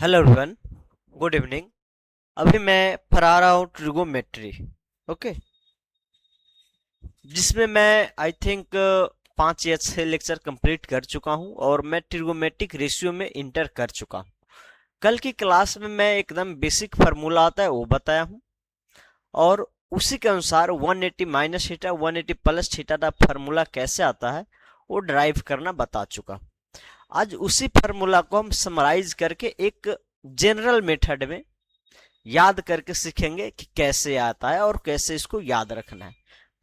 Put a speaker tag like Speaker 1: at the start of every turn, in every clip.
Speaker 1: Hello everyone, good evening. अभी मैं पढ़ा रहा हूँ ट्रिगोमेट्री। ओके, जिसमें मैं आई थिंक 5 या 6 लेक्चर कंप्लीट कर चुका हूँ और मैं ट्रिगोमेट्रिक रेशियो में इंटर कर चुका हूँ। कल की क्लास में मैं एकदम बेसिक फार्मूला आता है वो बताया हूँ और उसी के अनुसार 180 माइनस थीटा 180 प्लस थीटा का फार्मूला कैसे आता है वो ड्राइव करना बता चुका। आज उसी फार्मूला को हम समराइज करके एक जनरल मेथड में याद करके सीखेंगे कि कैसे आता है और कैसे इसको याद रखना है।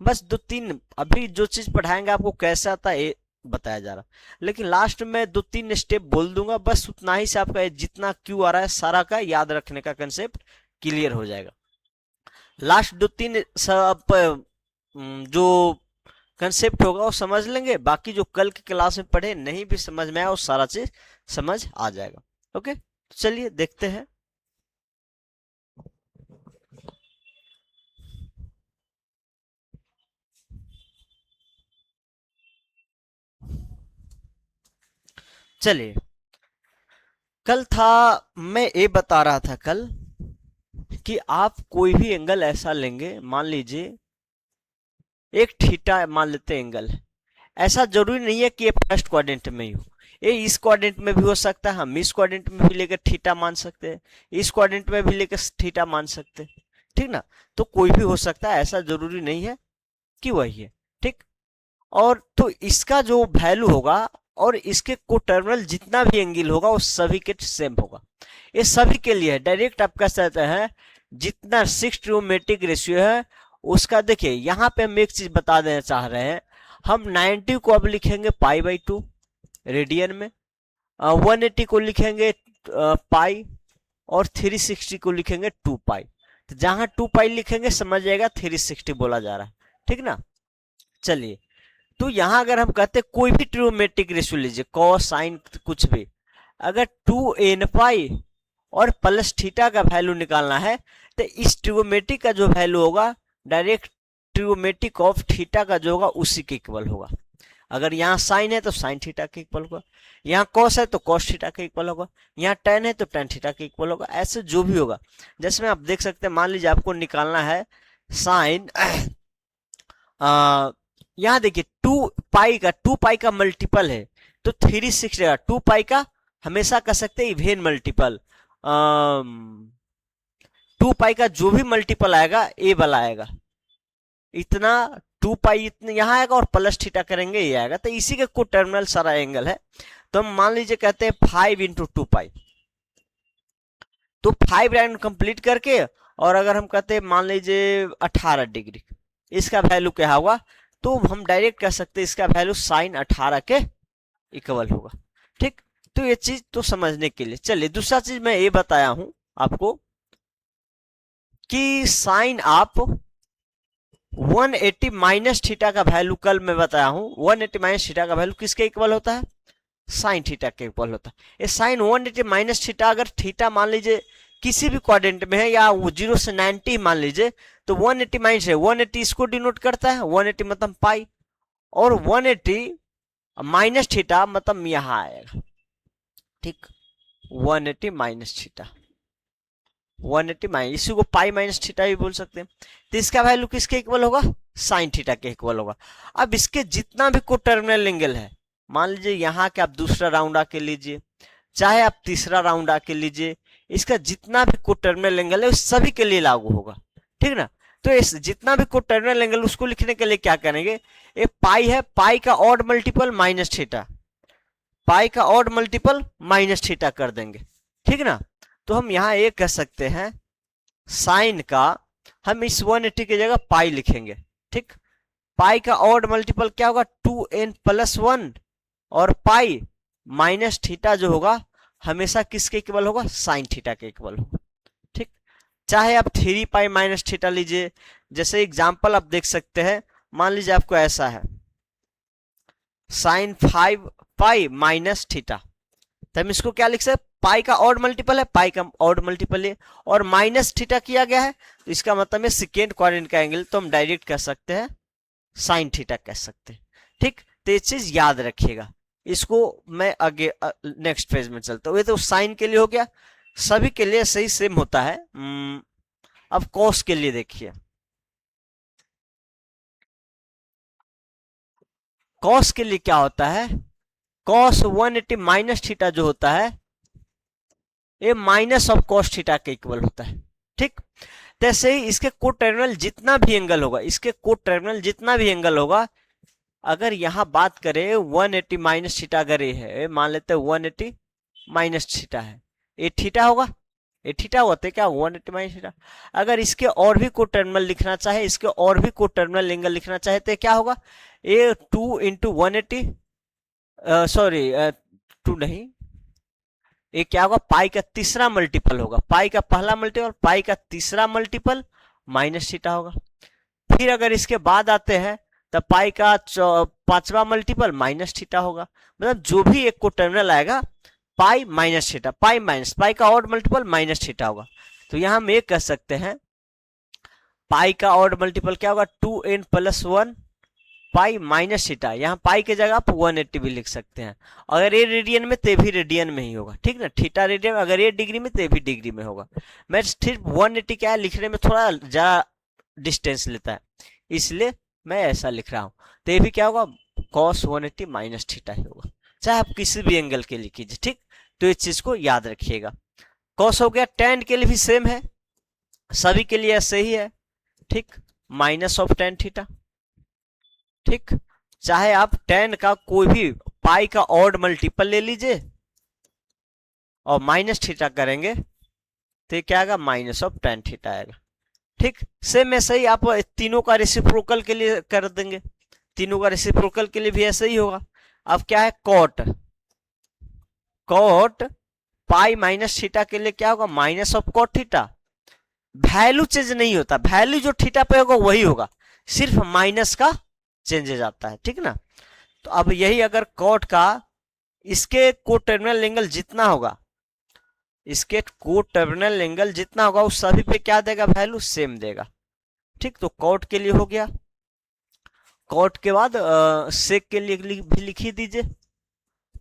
Speaker 1: बस दो तीन अभी जो चीज पढ़ाएंगे आपको कैसे आता है ये बताया जा रहा, लेकिन लास्ट में 2-3 स्टेप बोल दूंगा, बस उतना ही से आपका जितना क्यों आ रहा है सारा का याद रखने का कंसेप्ट क्लियर हो जाएगा। लास्ट 2-3 सब जो कंसेप्ट होगा वो समझ लेंगे, बाकी जो कल की क्लास में पढ़े नहीं भी समझ में आया वो सारा चीज समझ आ जाएगा। ओके, चलिए देखते हैं। चलिए, कल था, मैं ये बता रहा था कल कि आप कोई भी एंगल ऐसा लेंगे, मान लीजिए एक थीटा मान लेते हैं एंगल है। ऐसा जरूरी नहीं है कि ये फर्स्ट क्वाड्रेंट में ही हो, ये इस क्वाड्रेंट में भी हो सकता है। हम इस क्वाड्रेंट में भी लेकर थीटा मान सकते हैं, इस क्वाड्रेंट में भी लेकर थीटा मान सकते हैं, ठीक ना। तो कोई भी हो सकता है, ऐसा जरूरी नहीं है कि वही है, ठीक। और तो इसका जो वैल्यू होगा और इसके कोटर्मिनल जितना भी एंगल होगा वो सभी के सेम होगा। ये सभी के लिए डायरेक्ट आप कह सकते हैं जितना 6 ट्रिगोनोमेट्रिक रेशियो है उसका। देखिए यहाँ पे हम एक चीज बता देना चाह रहे हैं, हम 90 को अब लिखेंगे पाई/2 रेडियन में, 180 को लिखेंगे पाई और 360 को लिखेंगे 2 पाई। तो जहां 2 पाई लिखेंगे समझ जाएगा 360 बोला जा रहा है, ठीक ना। चलिए, तो यहां अगर हम कहते हैं कोई भी ट्रिगोनोमेट्रिक रेशियो लीजिए, कॉस साइन कुछ भी, अगर 2n पाई और प्लस थीटा का वैल्यू निकालना है तो इस ट्रिगोनोमेट्रिक का जो वैल्यू होगा डायरेक्ट ट्रिगोनोमेट्रिक ऑफ थीटा का जो होगा उसी के इक्वल होगा। अगर यहाँ साइन है तो साइन थीटा के इक्वल होगा, यहाँ कॉस है तो कॉस थीटा के इक्वल होगा, यहाँ टेन है तो टेन थीटा के इक्वल होगा। ऐसे जो भी होगा, जैसे आप देख सकते हैं, मान लीजिए आपको निकालना है साइन यहाँ देखिए 2 पाई का मल्टीपल है तो 360, 2 पाई का हमेशा कह सकते हैं इवेन मल्टीपल। 2 पाई का जो भी मल्टीपल आएगा ए वाला आएगा, इतना 2 पाई इतना यहाँ आएगा और प्लस थीटा करेंगे ये आएगा। तो इसी के को टर्मिनल सारा एंगल है। तो हम मान लीजिए कहते हैं 5 × 2 पाई, तो 5 लाइन कंप्लीट करके, और अगर हम कहते हैं मान लीजिए 18 डिग्री, इसका वैल्यू क्या होगा, तो हम डायरेक्ट कह सकते हैं इसका वैल्यू साइन 18 के इक्वल होगा, ठीक। तो ये चीज तो समझने के लिए। चलिए दूसरा चीज मैं ये बताया हूं आपको कि साइन आप 180 माइनस थीटा का वैल्यू, कल मैं बताया हूं 180 माइनस थीटा का वैल्यू किसके इक्वल होता है, साइन थीटा के इक्वल होता है। ये साइन 180 माइनस थीटा, अगर थीटा मान लीजिए किसी भी क्वाड्रेंट में है या वो 0 से 90 मान लीजिए, तो 180 माइनस है 180 इसको डिनोट करता है, 180 मतलब पाई, और 180 माइनस थीटा मतलब यहां आएगा, ठीक। 180 माइनस थीटा, 180 माइनस, इसी को पाई माइनस थीटा भी बोल सकते हैं। तो इसका वैल्यू किसके इक्वल होगा, साइन थीटा के इक्वल होगा। अब इसके जितना भी को टर्मिनल एंगल है, मान लीजिए यहाँ के आप दूसरा राउंड आके लीजिए, चाहे आप तीसरा राउंड आके लीजिए, इसका जितना भी को टर्मिनल एंगल है उस सभी के लिए लागू होगा, ठीक ना। तो इस जितना भी को टर्मिनल एंगल उसको लिखने के लिए क्या करेंगे, ये पाई है, पाई का ऑड मल्टीपल माइनस थीटा, पाई का ऑड मल्टीपल माइनस थीटा कर देंगे, ठीक ना। तो हम यहाँ ये कह सकते हैं साइन का, हम इस 180 की जगह पाई लिखेंगे, ठीक। पाई का ऑड मल्टीपल क्या होगा 2n+1, और पाई माइनस थीटा जो होगा हमेशा किसके इक्वल होगा, साइन थीटा के इक्वल होगा, ठीक। चाहे आप 3 पाई माइनस थीटा लीजिए, जैसे एग्जांपल आप देख सकते हैं, मान लीजिए आपको ऐसा है साइन 5 पाई माइनस थीटा, तो हम इसको क्या लिख सकते हैं, पाई का ऑड मल्टीपल है, पाई का ऑड मल्टीपल है और माइनस थीटा किया गया है, तो इसका मतलब है सेकेंड क्वाड्रेंट का एंगल, तो हम डायरेक्ट कह सकते हैं साइन थीटा कह सकते हैं, ठीक। तो ये चीज याद रखिएगा। इसको मैं आगे नेक्स्ट पेज में चलता हूँ। ये तो साइन के लिए हो गया। सभी के लिए सही सेम होता है। अब कॉस के लिए देखिए, कॉस के लिए क्या होता है, कॉस 180 माइनस थीटा जो होता है ये माइनस ऑफ कॉस थीटा के इक्वल होता है। ठीक, जैसे ही इसके को टर्मिनल जितना भी एंगल होगा, इसके को टर्मिनल जितना भी एंगल होगा, अगर यहां बात करें 180 माइनस थीटा, अगर ये है, मान लेते हैं 180 माइनस थीटा है, ये थीटा होगा, ये थीटा होते क्या 180 माइनस थीटा। अगर इसके और भी को टर्मिनल लिखना चाहे, इसके और भी को टर्मिनल एंगल लिखना चाहे तो क्या होगा, ये 2 इंटू 180, सॉरी 2 नहीं, ये क्या होगा, पाई का तीसरा मल्टीपल होगा, पाई का पहला मल्टीपल, पाई का तीसरा मल्टीपल माइनस थीटा होगा। फिर अगर इसके बाद आते हैं तब पाई का पांचवा मल्टीपल माइनस थीटा होगा। मतलब जो भी एक को टर्मिनल आएगा पाई minus theta, pi minus pi का ऑड मल्टीपल माइनस थीटा होगा। तो यहां हम ये कह सकते हैं पाई का ऑड मल्टीपल क्या होगा, 2n प्लस 1 पाई माइनस थीटा। यहाँ पाई के जगह आप 180 भी लिख सकते हैं। अगर ये रेडियन में तो भी रेडियन में ही होगा, ठीक ना, थीटा रेडियन, अगर ये डिग्री में तो भी डिग्री में होगा। मैं सिर्फ 180 क्या है लिखने में थोड़ा ज्यादा डिस्टेंस लेता है, इसलिए मैं ऐसा लिख रहा हूं। तो ये भी क्या होगा, cos 180 माइनस थीटा ही होगा, चाहे आप किसी भी एंगल के लिए कीजिए। ठीक, तो इस चीज को याद रखिएगा। cos हो गया, tan के लिए भी सेम है, सभी के लिए ऐसे ही है। ठीक, माइनस ऑफ tan थीटा। ठीक, चाहे आप tan का कोई भी पाई का ऑड मल्टीपल ले लीजिए और माइनस थीटा करेंगे तो क्या आएगा, माइनस ऑफ tan थीटा आएगा। ठीक, सेम ऐसे ही आप तीनों का रेसिप्रोकल के लिए कर देंगे, तीनों का रेसिप्रोकल के लिए भी ऐसे ही होगा। अब क्या है, cot, cot pi minus theta के लिए क्या होगा, minus of cot theta. Value change नहीं होता, वैल्यू जो थीटा पे होगा वही होगा, सिर्फ माइनस का चेंजेज आता है। ठीक ना, तो अब यही अगर कॉट का इसके को टर्मिनल एंगल जितना होगा, इसके को टर्मिनल एंगल जितना होगा उस सभी पे क्या देगा, वैल्यू सेम देगा। ठीक, तो कॉट के लिए हो गया। कॉट के बाद सेक के लिए भी लिख ही दीजिए,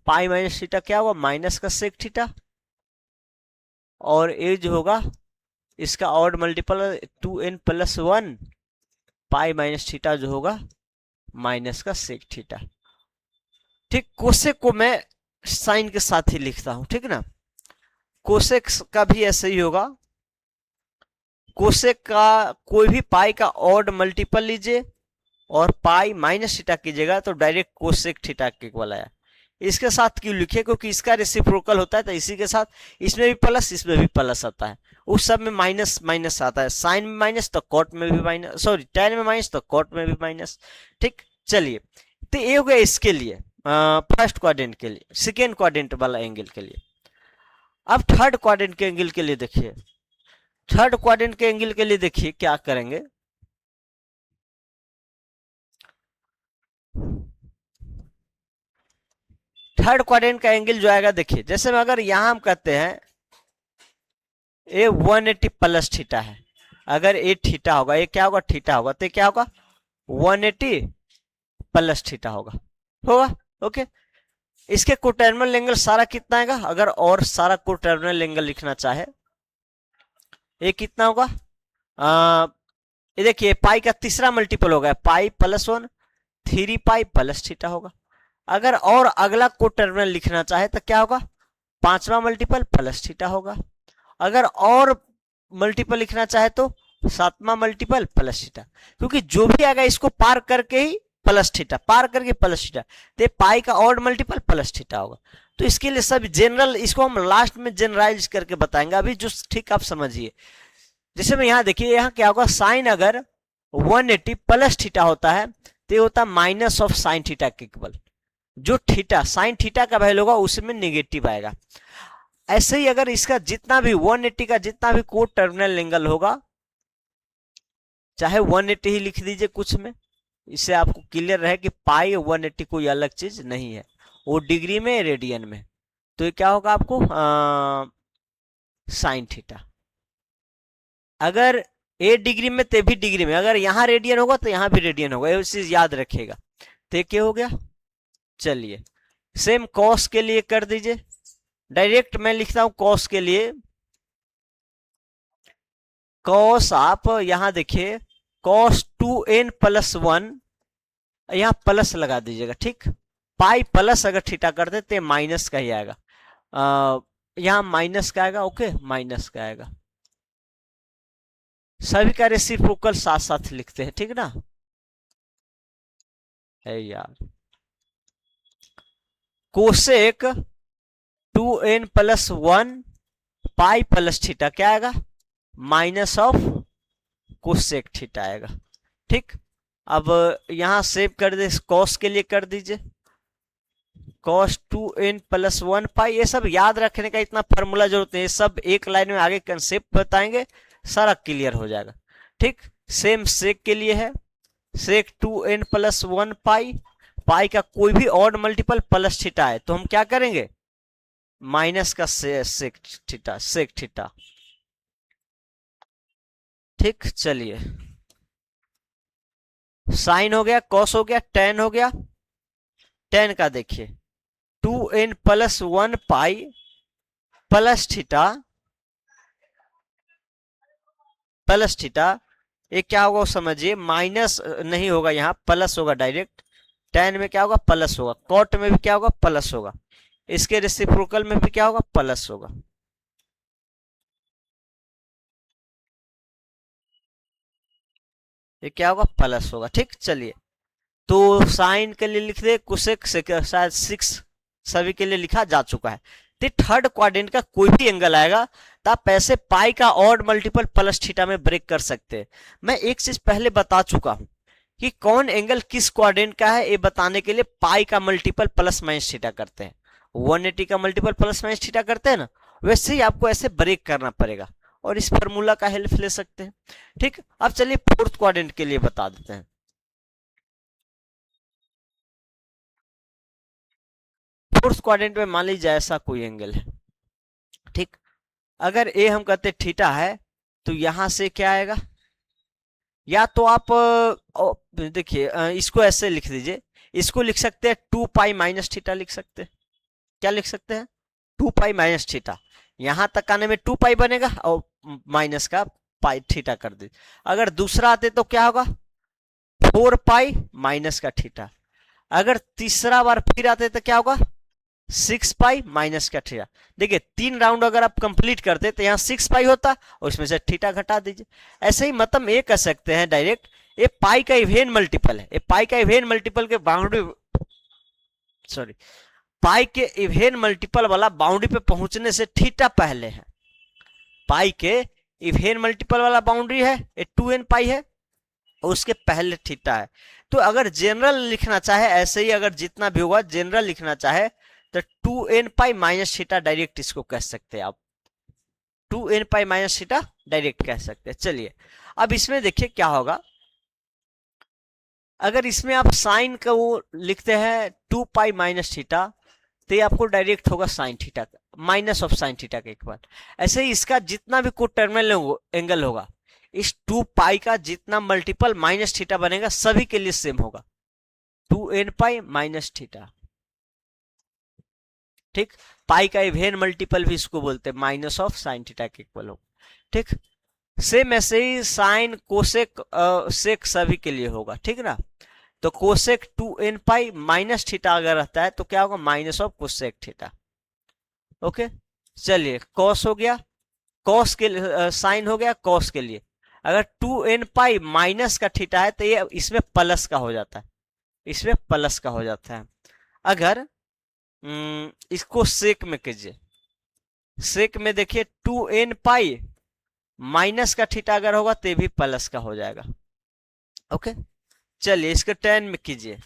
Speaker 1: पाई माइनस थीटा क्या होगा, माइनस का सेक थीटा, और ये जो होगा इसका ऑड मल्टीपल 2n प्लस 1 पाई माइनस थीटा जो होगा माइनस का सेक थीटा। ठीक, कोसेक को मैं साइन के साथ ही लिखता हूं, ठीक ना, कोसेक का भी ऐसे ही होगा। कोसेक का कोई भी पाई का ऑड मल्टीपल लीजिए और पाई माइनस थीटा कीजिएगा तो डायरेक्ट कोसेक थीटा के इक्वल आया। इसके साथ क्यों लिखे, क्योंकि इसका रेसिप्रोकल होता है तो इसी के साथ इसमें भी प्लस इसमें भी प्लस आता है, उस सब में माइनस माइनस आता है, साइन में माइनस तो कॉट में भी माइनस, सॉरी tan में माइनस तो कॉट में भी माइनस। ठीक, चलिए, तो ये हो गया इसके लिए फर्स्ट क्वाड्रेंट के लिए, सेकेंड क्वाड्रेंट वाला एंगल के लिए। अब थर्ड क्वाड्रेंट के एंगल के लिए देखिए, थर्ड क्वाड्रेंट के एंगल के लिए देखिए क्या करेंगे। थर्ड क्वाड्रेंट का एंगल जो आएगा देखिए, जैसे में अगर यहां हम कहते हैं ये 180 प्लस थीटा है, अगर ये थीटा होगा, ये क्या होगा, थीटा होगा, तो क्या होगा 180 प्लस थीटा होगा, होगा। ओके, इसके कोटर्मिनल एंगल सारा कितना आएगा, अगर और सारा कोटर्मिनल एंगल लिखना चाहे ये कितना होगा, ये देखिए पाई का तीसरा मल्टीपल होगा, पाई प्लस 1 3 पाई प्लस थीटा होगा। अगर और अगला कोटर्मिनल लिखना चाहे तो क्या होगा, पांचवा मल्टीपल प्लस थीटा होगा। अगर और मल्टीपल लिखना चाहे तो सातवां मल्टीपल प्लस थीटा, क्योंकि जो भी आएगा इसको पार करके ही प्लस थीटा, पार करके प्लस थीटा, तो पाई का ऑड मल्टीपल प्लस थीटा होगा। तो इसके लिए सब जनरल, इसको हम लास्ट में जनरलाइज करके बताएंगे, अभी जो ठीक आप समझिए। जैसे मैं यहाँ देखिए, यहाँ क्या होगा, साइन अगर 180 प्लस थीटा होता है तो ये होता है माइनस ऑफ साइन थीटा के इक्वल, जो थीटा साइन थीटा का वैल्यू होगा उसमें निगेटिव आएगा। ऐसे ही अगर इसका जितना भी 180 का जितना भी को टर्मिनल एंगल होगा, चाहे 180 ही लिख दीजिए कुछ में, इससे आपको क्लियर रहे कि पाई 180 कोई अलग चीज नहीं है, वो डिग्री में रेडियन में। तो ये क्या होगा आपको साइन थीटा। अगर ए डिग्री में तो भी डिग्री में, अगर यहाँ रेडियन होगा तो यहाँ भी रेडियन होगा, ये चीज याद रखिएगा। तो क्या हो गया, चलिए सेम कॉस के लिए कर दीजिए, डायरेक्ट मैं लिखता हूं कॉस के लिए कॉस आप यहां देखिए कॉस 2n+1, यहां प्लस लगा दीजिएगा, ठीक। पाई प्लस अगर थीटा कर दे तो माइनस का ही आएगा, यहां माइनस का आएगा, ओके माइनस का आएगा। सभी का रेसिप्रोकल साथ साथ लिखते हैं, ठीक ना। है यार, कोसेक 2n+1 पाई प्लस थीटा क्या आएगा, माइनस ऑफ कोसेक थीटा आएगा, ठीक। अब यहां सेव कर दे, कॉस के लिए कर दीजिए cos 2n+1 पाई। ये सब याद रखने का इतना फॉर्मूला जरूरत नहीं है, सब एक लाइन में आगे कंसेप्ट बताएंगे, सारा क्लियर हो जाएगा, ठीक। सेम सेक के लिए है, सेक 2n+1 पाई, पाई का कोई भी ऑड मल्टीपल प्लस थीटा है तो हम क्या करेंगे, माइनस का सेक थीटा, ठीक। चलिए, साइन हो गया, कॉस हो गया, टेन हो गया। टेन का देखिए 2n+1 पाई प्लस थीटा, ये क्या होगा समझिए, माइनस नहीं होगा, यहाँ प्लस होगा डायरेक्ट। टेन में क्या होगा, प्लस होगा। कॉट में भी क्या होगा, प्लस होगा। इसके रेसिप्रोकल में भी क्या होगा, प्लस होगा। ये क्या होगा, प्लस होगा, ठीक। चलिए, तो साइन के लिए लिख दे, कुसेक शायद 6 सभी के लिए लिखा जा चुका है। तो थर्ड क्वाड्रेंट का कोई भी एंगल आएगा तो आप ऐसे पाई का ऑड मल्टीपल प्लस थीटा में ब्रेक कर सकते हैं। मैं एक चीज पहले बता चुका हूं कि कौन एंगल किस क्वाड्रेंट का है, ये बताने के लिए पाई का मल्टीपल प्लस माइनस थीटा करते हैं, 180 का मल्टीपल प्लस माइनस थीटा करते हैं ना, वैसे ही आपको ऐसे ब्रेक करना पड़ेगा और इस फॉर्मूला का हेल्प ले सकते हैं, ठीक। अब चलिए फोर्थ क्वाड्रेंट के लिए बता देते हैं। फोर्थ क्वाड्रेंट में मान लीजिए ऐसा कोई एंगल है, ठीक। अगर ए हम कहते थीटा है तो यहां से क्या आएगा, या तो आप देखिए इसको ऐसे लिख दीजिए, इसको लिख सकते हैं 2 पाई माइनस थीटा लिख सकते हैं। क्या लिख सकते हैं, 2 पाई माइनस थीटा। यहां तक आने में 2 पाई बनेगा और माइनस का पाई थीटा कर दीजिए। अगर दूसरा आते तो क्या होगा, 4 पाई माइनस का थीटा। अगर तीसरा बार फिर आते तो क्या होगा, 6 पाई माइनस का थीटा। देखिए 3 राउंड अगर आप कंप्लीट करते तो यहाँ 6 पाई होता और इसमें से थीटा घटा दीजिए। ऐसे ही मतलब ये कह सकते हैं डायरेक्ट, ये पाई का इवेन मल्टीपल है, ये पाई का इवेन मल्टीपल के बाउंड्री, सॉरी, पाई के इवेन मल्टीपल वाला बाउंड्री पे पहुंचने से थीटा पहले है। पाई के इवेन मल्टीपल वाला बाउंड्री है, ये 2n पाई है और उसके पहले थीटा है। तो अगर जनरल लिखना चाहे, ऐसे ही अगर जितना भी होगा जनरल लिखना चाहे तो 2n pi minus theta direct इसको कह सकते हैं आप, 2n pi minus theta direct कह सकते हैं। चलिए, अब इसमें देखिए क्या होगा, अगर इसमें आप साइन का वो लिखते हैं 2 पाई माइनस थीटा तो ये आपको डायरेक्ट होगा साइन थीटा का, माइनस ऑफ साइन थीटा का एक बार। ऐसे ही इसका जितना भी कोई टर्मिनल एंगल होगा, इस 2 पाई का जितना मल्टीपल माइनस थीटा बनेगा सभी के लिए सेम होगा, 2n पाई माइनस थीटा, ठीक। पाई का इवेन मल्टीपल भी इसको बोलते हैं, माइनस ऑफ साइन थीटा के इक्वल हो, ठीक। सेम ऐसे ही साइन कोसेक सेक सभी के लिए होगा, ठीक ना। तो cosec 2n pi minus theta अगर रहता है तो क्या होगा, minus of cosec theta, okay. चलिए, कॉस हो गया, कॉस के साइन हो गया, कॉस के लिए अगर 2n पाई माइनस का थीटा है तो ये इसमें प्लस का हो जाता है, इसमें प्लस का हो जाता है। अगर इसको सेक में कीजिए, सेक में देखिए 2n पाई माइनस का थीटा अगर होगा तो भी प्लस का हो जाएगा, ओके। चलिए, इसके 10 में कीजिए,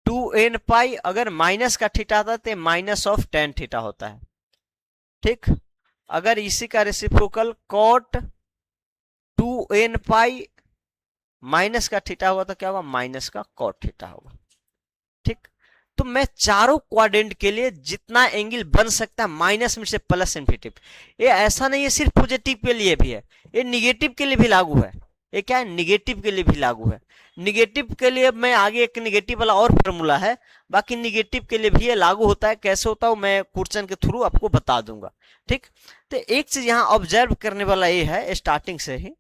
Speaker 1: 2n पाई अगर माइनस का थीटा आता तो माइनस ऑफ टेन थीटा होता है, ठीक। अगर इसी का reciprocal cot 2n pi minus का थीटा होगा तो क्या होगा, माइनस का कॉट थीटा होगा, ठीक। तो मैं चारों क्वाड्रेंट के लिए जितना एंगल बन सकता है माइनस में से प्लस इन्फिनिटिव, ये ऐसा नहीं है सिर्फ पॉजिटिव के लिए भी है, ये निगेटिव के लिए भी लागू है। ये क्या है, निगेटिव के लिए भी लागू है। निगेटिव के लिए मैं आगे एक निगेटिव वाला और फॉर्मूला है, बाकी निगेटिव के लिए भी ये लागू होता है। कैसे होता है मैं क्वेश्चन के थ्रू आपको बता दूंगा, ठीक। तो एक चीज यहाँ ऑब्जर्व करने वाला ये है स्टार्टिंग से ही,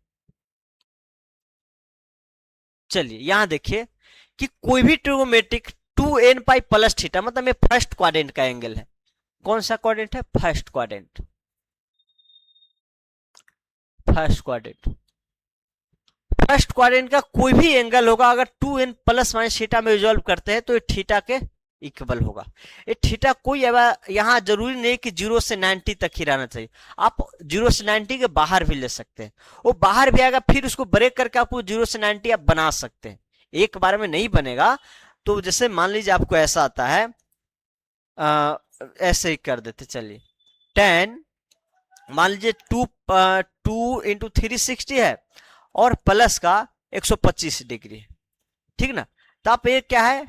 Speaker 1: चलिए यहाँ देखिए कि कोई भी ट्रिगोनोमेट्रिक 2n पाई प्लस थीटा, मतलब ये फर्स्ट क्वाड्रेंट का एंगल है। कौन सा क्वाड्रेंट है, first quadrant, first quadrant. First quadrant का कोई भी एंगल होगा अगर 2n प्लस माइनस थीटा में रिजॉल्व करते हैं तो ये थीटा के इक्वल होगा। ये थीटा कोई यहाँ जरूरी नहीं कि 0 से 90 तक ही रहना चाहिए, आप 0 से 90 के बाहर भी ले सकते हैं, वो बाहर भी आएगा, फिर उसको ब्रेक करके आप 0 से 90 आप बना सकते हैं, एक बार में नहीं बनेगा। तो जैसे मान लीजिए आपको ऐसा आता है, ऐसे ही कर देते, चलिए 10 मान लीजिए 2 इंटू 360 है और प्लस का 125 डिग्री है, ठीक ना। तो आप ये क्या है,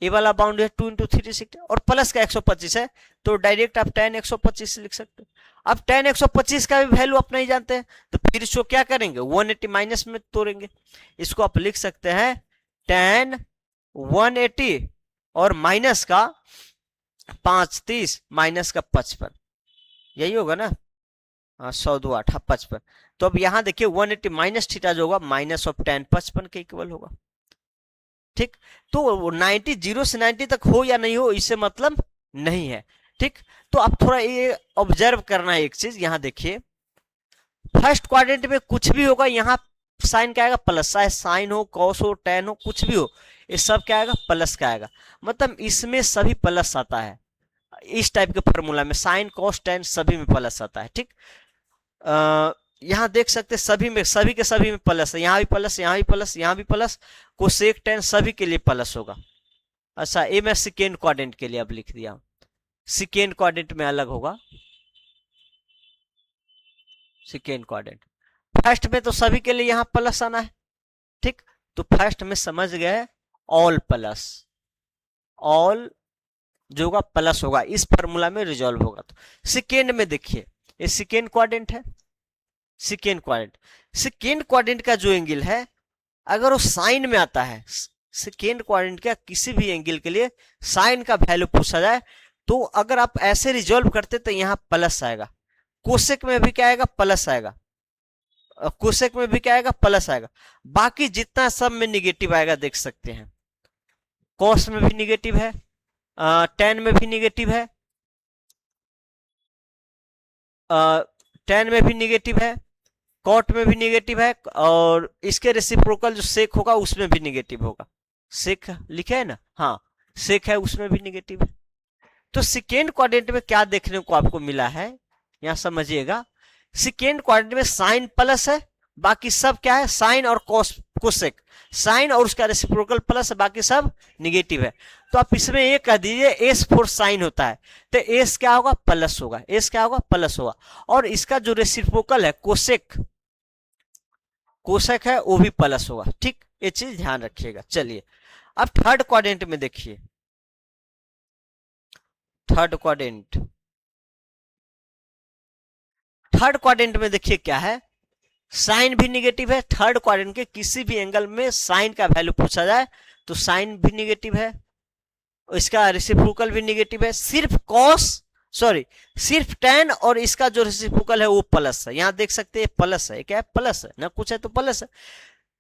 Speaker 1: ये वाला बाउंड है 2 इंटू 360 और प्लस का 125 है, तो डायरेक्ट आप tan 125 लिख सकते हो। अब tan 125 का भी वैल्यू आप नहीं जानते हैं, तो फिर इसको क्या करेंगे, 180 माइनस में तोड़ेंगे। इसको आप लिख सकते हैं tan 180 और माइनस का 530 माइनस का 55, यही होगा ना, 100 2 8 55। तो अब यहाँ देखिए 180 माइनस थीटा जो होगा माइनस ऑफ tan 55 के इक्वल होगा, ठीक। तो 90 0 से 90 तक हो या नहीं हो इससे मतलब नहीं है, ठीक। तो आप थोड़ा ये ऑब्जर्व करना है एक चीज, यहाँ देखिए फर्स्ट क्वाड्रेंट में कुछ भी होगा यहाँ साइन क्या आएगा, प्लस, चाहे साइन हो कॉस हो टैन हो कुछ भी हो, ये सब क्या आएगा, प्लस का आएगा, मतलब इसमें सभी प्लस आता है। इस टाइप के फॉर्मूला में साइन कॉस टैन सभी में प्लस आता है, ठीक। यहाँ देख सकते सभी में, सभी के सभी में प्लस है, यहाँ भी प्लस, यहाँ भी प्लस, यहाँ भी प्लस, कोसेक टैन सभी के लिए प्लस होगा। अच्छा ये मैं सेकेंड क्वाड्रेंट के लिए अब लिख दिया, सेकेंड क्वाड्रेंट में अलग होगा, सेकेंड क्वाड्रेंट। फर्स्ट में तो सभी के लिए यहाँ प्लस आना है, ठीक। तो फर्स्ट में समझ गए ऑल प्लस, ऑल जो होगा प्लस होगा, इस फॉर्मूला में रिजॉल्व होगा। तो सेकेंड में देखिए ये सेकेंड क्वाड्रेंट है, सेकेंड क्वाड्रेंट, सेकेंड क्वाड्रेंट का जो एंगल है अगर वो साइन में आता है, सेकेंड क्वाड्रेंट का किसी भी एंगल के लिए साइन का वैल्यू पूछा जाए तो अगर आप ऐसे रिजॉल्व करते तो यहाँ प्लस आएगा, कोसेक में भी क्या आएगा, प्लस आएगा, कोसेक में भी क्या आएगा, प्लस आएगा, बाकी जितना सब में निगेटिव आएगा देख सकते हैं। कॉस में भी निगेटिव है, टैन में भी निगेटिव है, टैन में भी निगेटिव है, कॉट में भी निगेटिव है, और इसके रेसिप्रोकल जो सेक होगा उसमें भी निगेटिव होगा। सेक लिखे है ना, हाँ सेक है उसमें भी निगेटिव है। तो सेकेंड क्वाड्रेंट में क्या देखने को आपको मिला है, यहां समझिएगा, सेकेंड क्वाड्रेंट में साइन प्लस है, बाकी सब क्या है, साइन और कॉस कोसेक, साइन और उसका रेसिप्रोकल प्लस है, बाकी सब निगेटिव है। तो आप इसमें ये कह दीजिए एस फोर साइन होता है तो एस क्या होगा, प्लस होगा, एस क्या होगा, प्लस होगा, और इसका जो रेसिप्रोकल है कोसेक, कोसेक है वो भी प्लस होगा, ठीक। ये चीज ध्यान रखिएगा। चलिए अब थर्ड क्वाड्रेंट में देखिए, थर्ड क्वाड्रेंट, थर्ड क्वाड्रेंट में देखिए क्या है, साइन भी निगेटिव है, थर्ड क्वाड्रेंट के किसी भी एंगल में साइन का वैल्यू पूछा जाए तो साइन भी निगेटिव है, इसका रेसिप्रोकल भी निगेटिव है, सिर्फ कॉस सॉरी सिर्फ टैन और इसका जो रेसिप्रोकल है वो प्लस है, यहां देख सकते हैं प्लस है, क्या है, प्लस है ना, कुछ है तो प्लस है।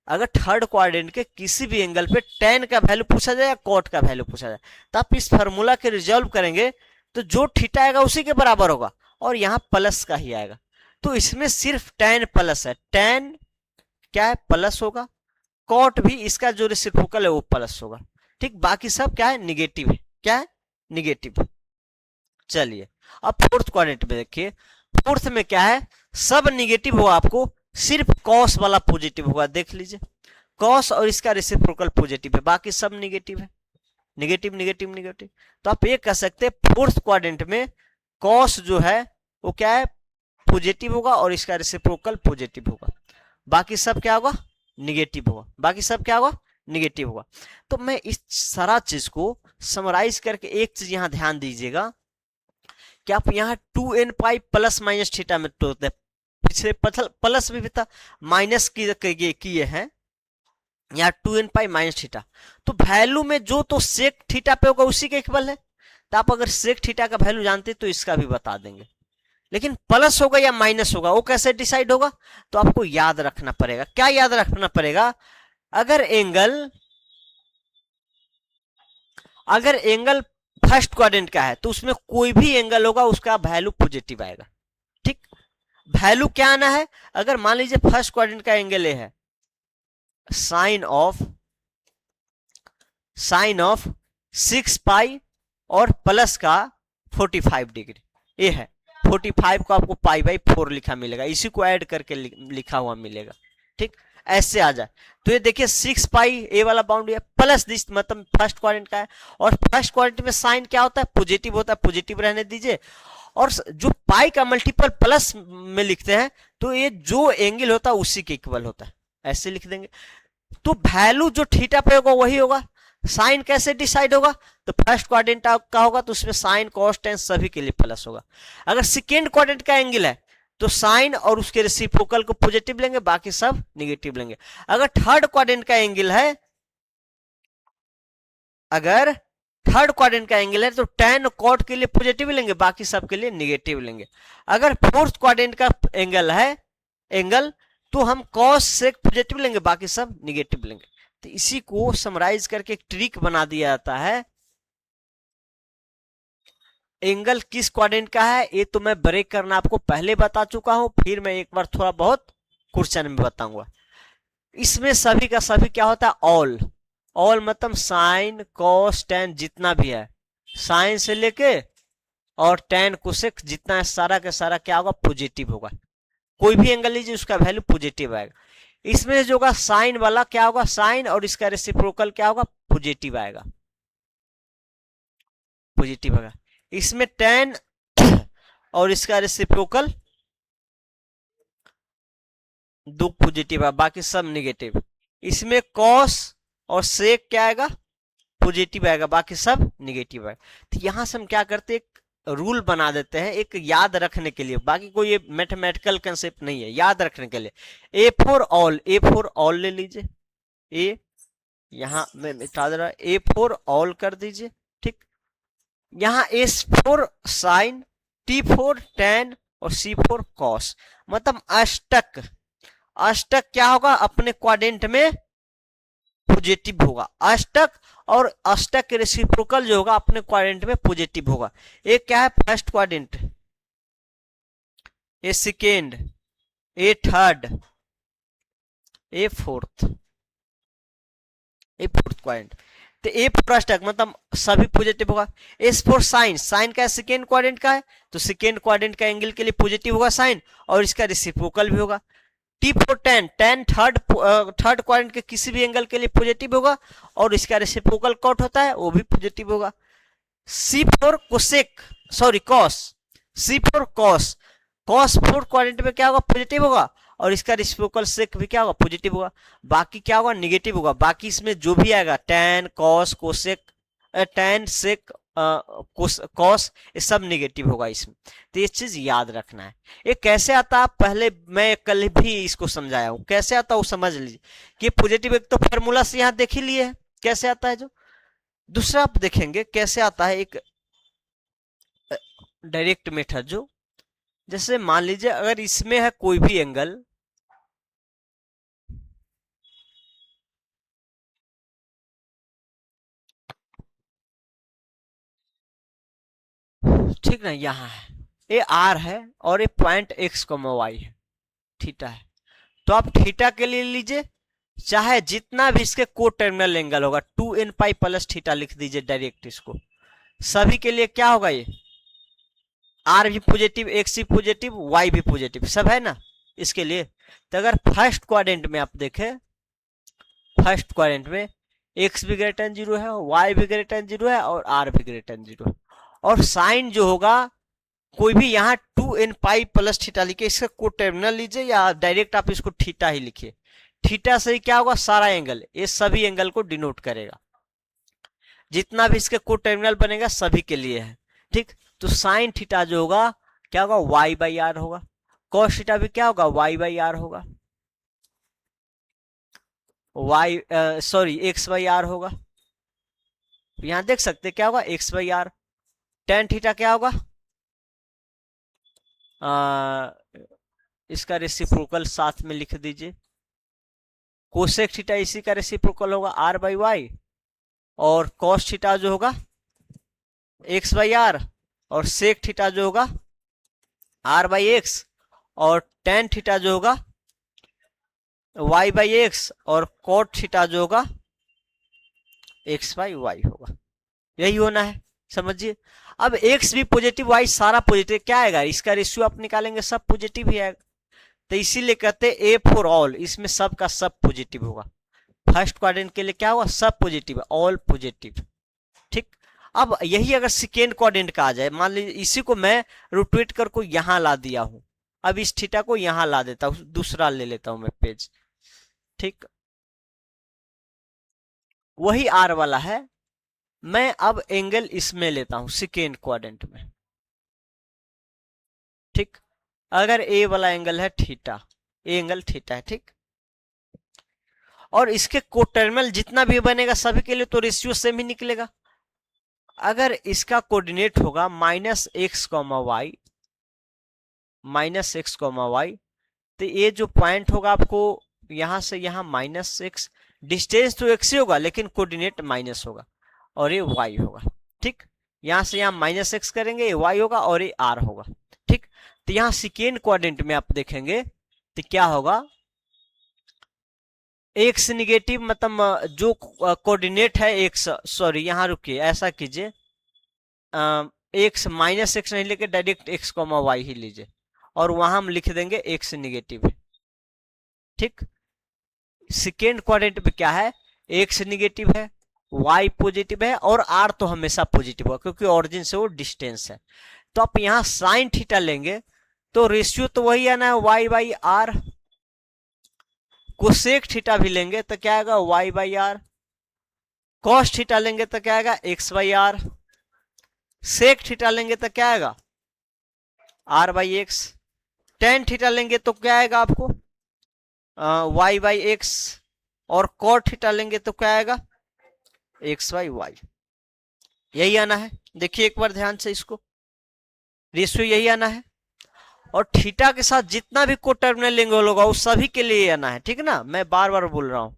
Speaker 1: अगर थर्ड क्वाड्रेंट के किसी भी एंगल पे टैन का वैल्यू पूछा जाए या कॉट का वैल्यू पूछा जाए तो आप इस फार्मूला के रिजॉल्व करेंगे तो जो थीटा आएगा उसी के बराबर होगा और यहाँ प्लस का ही आएगा। तो इसमें सिर्फ टैन प्लस है, टैन क्या है, प्लस होगा, कॉट भी इसका जो रेसिप्रोकल है वो प्लस होगा, ठीक। बाकी सब क्या है, निगेटिव है, क्या है, निगेटिव। चलिए अब फोर्थ क्वाड्रेंट में देखिए, फोर्थ में क्या है, सब निगेटिव होगा, आपको सिर्फ कॉस वाला पॉजिटिव होगा, देख लीजिए कॉस और इसका रेसिप्रोकल पॉजिटिव है, बाकी सब निगेटिव है, निगेटिव निगेटिव निगेटिव। तो आप ये कह सकते हैं फोर्थ क्वाड्रेंट में कॉस जो है वो क्या है, पॉजिटिव होगा और इसका रेसिप्रोकल पॉजिटिव होगा, बाकी सब क्या होगा, निगेटिव होगा, बाकी सब क्या होगा, निगेटिव होगा। तो मैं इस सारा चीज को समराइज करके एक चीज यहां ध्यान दीजिएगा कि आप यहाँ 2n पाई प्लस माइनस थीटा में तोड़ते हैं, पिछले प्लस भी था, माइनस किए हैं, यहाँ 2n पाई माइनस थीटा, तो वैल्यू में जो तो सेक थीटा पे होगा उसी के इक्वल है। तो आप अगर सेक थीटा का वैल्यू जानते तो इसका भी बता देंगे, लेकिन प्लस होगा या माइनस होगा वो कैसे डिसाइड होगा, तो आपको याद रखना पड़ेगा। क्या याद रखना पड़ेगा, अगर एंगल फर्स्ट क्वाड्रेंट का है तो उसमें कोई भी एंगल होगा उसका वैल्यू पॉजिटिव आएगा। ठीक, वैल्यू क्या आना है, अगर मान लीजिए फर्स्ट क्वाड्रेंट का एंगल है साइन ऑफ 6 पाई और प्लस का 45 डिग्री, ये है 45 को आपको पाई बाई 4 लिखा मिलेगा, इसी को ऐड करके लिखा हुआ मिलेगा। ठीक, ऐसे आ जाए तो ये देखिए 6 पाई ए वाला बाउंड्री है प्लस दिस, मतलब फर्स्ट क्वाड्रेंट का है, और फर्स्ट क्वाड्रेंट में साइन क्या होता है, पॉजिटिव होता है, पॉजिटिव रहने दीजिए। और जो पाई का मल्टीपल प्लस में लिखते हैं तो ये जो एंगल होता है उसी के इक्वल होता है, ऐसे लिख देंगे। तो वैल्यू जो थीटा पे होगा वही होगा। साइन कैसे डिसाइड होगा, तो फर्स्ट क्वाड्रेंट का होगा तो उसमें साइन कॉस टेन सभी के लिए प्लस होगा। अगर सेकेंड क्वाड्रेंट का एंगल है तो साइन और उसके रेसिप्रोकल को पॉजिटिव लेंगे, बाकी सब निगेटिव लेंगे। अगर थर्ड क्वाड्रेंट का एंगल है तो tan कॉट के लिए पॉजिटिव लेंगे, बाकी सब के लिए निगेटिव लेंगे। अगर फोर्थ क्वाड्रेंट का एंगल तो हम कॉस से पॉजिटिव लेंगे, बाकी सब निगेटिव लेंगे। तो इसी को समराइज करके एक ट्रिक बना दिया जाता है। एंगल किस क्वाड्रेंट का है ये तो मैं ब्रेक करना आपको पहले बता चुका हूं, फिर मैं एक बार थोड़ा बहुत क्वेश्चन में बताऊंगा। इसमें सभी का सभी क्या होता है, ऑल मतलब साइन कॉस टेन जितना भी है, साइन से लेके और टेन कोसेक जितना है सारा का सारा क्या होगा, पॉजिटिव होगा। कोई भी एंगल लीजिए उसका वैल्यू पॉजिटिव आएगा। इसमें जो होगा साइन वाला क्या होगा, साइन और इसका रेसिप्रोकल क्या होगा, पॉजिटिव आएगा, पॉजिटिव आएगा। इसमें टेन और इसका रेसिप्रोकल दो पॉजिटिव है, बाकी सब निगेटिव। इसमें कॉस और सेक क्या आएगा, पॉजिटिव आएगा, बाकी सब निगेटिव आएगा। तो यहां से हम क्या करते हैं, एक रूल बना देते हैं एक याद रखने के लिए, बाकी कोई ये मैथमेटिकल कंसेप्ट नहीं है, याद रखने के लिए। ए फॉर ऑल ले लीजिए, ए यहां मैं मिटा दे रहा, ए फॉर ऑल कर दीजिए। ठीक, यहां S for sine, T for tan और सी फॉर कॉस, मतलब अष्टक क्या होगा, अपने क्वाड्रेंट में पॉजिटिव होगा अष्टक, और अष्टक के रेसिप्रोकल जो होगा अपने क्वाड्रेंट में पॉजिटिव होगा। एक क्या है फर्स्ट क्वाड्रेंट, ए सेकेंड, ए थर्ड, ए फोर्थ क्वाड्रेंट। तो ए फॉर अष्टक मतलब सभी पॉजिटिव होगा। एस फॉर साइन, साइन का सेकेंड क्वाड्रेंट का है तो सेकेंड क्वाड्रेंट का एंगल के लिए पॉजिटिव होगा साइन, और इसका रेसिप्रोकल भी होगा। T for tan, third quadrant के किसी भी एंगल के लिए पॉजिटिव होगा, और इसका रेसिप्रोकल कॉट होता है वो भी पॉजिटिव होगा। C for cosec, sorry cos, C for cos, cos fourth quadrant में क्या होगा, पॉजिटिव होगा, और इसका रेसिप्रोकल सेक भी क्या होगा, पॉजिटिव होगा, बाकी क्या होगा, निगेटिव होगा। बाकी इसमें जो भी आएगा tan cos cosec, tan sec cos, ये सब निगेटिव होगा इसमें। तो ये चीज याद रखना है। ये कैसे आता है, पहले मैं कल भी इसको समझाया हूं, कैसे आता है वो समझ लीजिए कि पॉजिटिव एक तो फॉर्मूला से यहां देख ही लिए है कैसे आता है। जो दूसरा आप देखेंगे कैसे आता है, एक डायरेक्ट मेथड, जो जैसे मान लीजिए अगर इसमें है कोई भी एंगल, ठीक ना, यहां है ये आर है और ये पॉइंट एक्स वाई है, थीटा है। तो आप थीटा के लिए लीजिए, चाहे जितना भी इसके को टर्मिनल एंगल होगा 2n पाई प्लस थीटा लिख दीजिए डायरेक्ट इसको, सभी के लिए क्या होगा, ये आर भी पॉजिटिव, एक्स भी पॉजिटिव, वाई भी पॉजिटिव, सब है ना इसके लिए। तो अगर फर्स्ट क्वाड्रेंट में आप देखें, फर्स्ट क्वाड्रेंट में एक्स भी ग्रेटर देन 0 है, वाई भी ग्रेटर देन 0 है, और आर भी ग्रेटर देन 0 है। और साइन जो होगा कोई भी यहाँ 2n पाई प्लस थीटा लिखिए, इसका को टर्मिनल लीजिए या डायरेक्ट आप इसको थीटा ही लिखिए। थीटा से ही क्या होगा, सारा एंगल, ये सभी एंगल को डिनोट करेगा, जितना भी इसके को टर्मिनल बनेगा सभी के लिए है। ठीक, तो साइन थीटा जो होगा क्या होगा, वाई बाई आर होगा। कॉस थीटा भी क्या होगा, वाई बाई आर होगा, y sorry x by r होगा। यहां देख सकते क्या होगा, x by r. Tan theta क्या होगा, इसका रेसिप्रोकल साथ में लिख दीजिए, कोसेक थीटा इसी का रेसिप्रोकल होगा आर बाई वाई, और कॉस थीटा जो होगा एक्स बाई आर, और सेक थीटा जो होगा आर बाई एक्स, और टेन थीटा जो होगा वाई बाई एक्स, और कॉट थीटा जो होगा एक्स बाई वाई होगा। यही होना है, समझिए। अब एक्स भी पॉजिटिव, वाई सारा पॉजिटिव, क्या आएगा, इसका रेशियो आप निकालेंगे सब पॉजिटिव ही आएगा। तो इसीलिए कहते हैं ए फॉर ऑल, इसमें सब का सब पॉजिटिव होगा। फर्स्ट क्वाड्रेंट के लिए क्या हुआ, सब पॉजिटिव, ऑल पॉजिटिव, ठीक। अब यही अगर सेकेंड क्वाड्रेंट का आ जाए, मान लीजिए इसी को मैं रोटेट कर को यहां ला दिया हूं, अब इस थीटा को यहां ला देता हूं, दूसरा ले लेता हूं मैं पेज, ठीक। वही आर वाला है, मैं अब एंगल इसमें लेता हूं सेकेंड क्वाड्रेंट में, ठीक। अगर ए वाला एंगल है थीटा, ए एंगल थीटा है, ठीक। और इसके कोटर्मल जितना भी बनेगा सभी के लिए तो रेशियो सेम ही निकलेगा। अगर इसका कोऑर्डिनेट होगा minus x comma y, minus x comma y, तो ये जो पॉइंट होगा आपको यहां से यहां माइनस एक्स, डिस्टेंस तो एक्स ही होगा लेकिन कोऑर्डिनेट माइनस होगा, और ये वाई होगा, ठीक। यहां से यहां माइनस एक्स करेंगे, ये वाई होगा और ये आर होगा, ठीक। तो यहां सेकेंड क्वाड्रेंट में आप देखेंगे तो क्या होगा, एक्स निगेटिव, मतलब जो कोऑर्डिनेट है एक्स, सॉरी यहां रुकिए, ऐसा कीजिए, एक्स माइनस एक्स नहीं लेके direct x comma why he लीजिए, और वहां हम लिख देंगे एक्स निगेटिव है, ठीक। सेकेंड क्वाड्रेंट पे क्या है, एक्स निगेटिव है, वाई पॉजिटिव है, और आर तो हमेशा पॉजिटिव होगा क्योंकि ऑरिजिन से वो डिस्टेंस है। तो आप यहां साइन थीटा लेंगे तो रेशियो तो वही आना है, y by r. Cosec theta भी लेंगे तो क्या आएगा, y by r. Cos theta लेंगे तो क्या आएगा, x by r. Sec theta लेंगे तो क्या आएगा, r by x. Tan theta लेंगे तो क्या आएगा आपको, वाई बाई एक्स, और कॉट थीटा लेंगे तो क्या आएगा, एक्स बाई वाई। यही आना है, देखिए एक बार ध्यान से, इसको रेशियो यही आना है, और थीटा के साथ जितना भी कोटर्मिनल लेंगे होगा वो सभी के लिए आना है, ठीक ना, मैं बार बार बोल रहा हूं।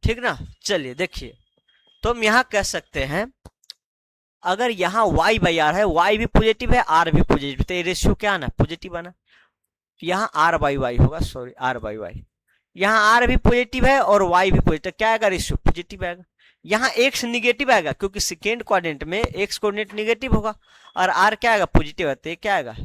Speaker 1: ठीक ना, चलिए देखिए, तो हम यहां कह सकते हैं अगर यहाँ y बाई आर है, y भी पॉजिटिव है, r भी पॉजिटिव, तो ये रेशियो क्या आना, पॉजिटिव आना। यहाँ r बाई वाई होगा, सॉरी r बाई वाई, यहाँ r भी पॉजिटिव है और y भी पॉजिटिव, क्या आएगा, रेशियो पॉजिटिव आएगा। यहाँ x निगेटिव आएगा क्योंकि सेकेंड क्वाड्रेंट में x कोऑर्डिनेट निगेटिव होगा, और r क्या आएगा, पॉजिटिव है, तो ये क्या आएगा,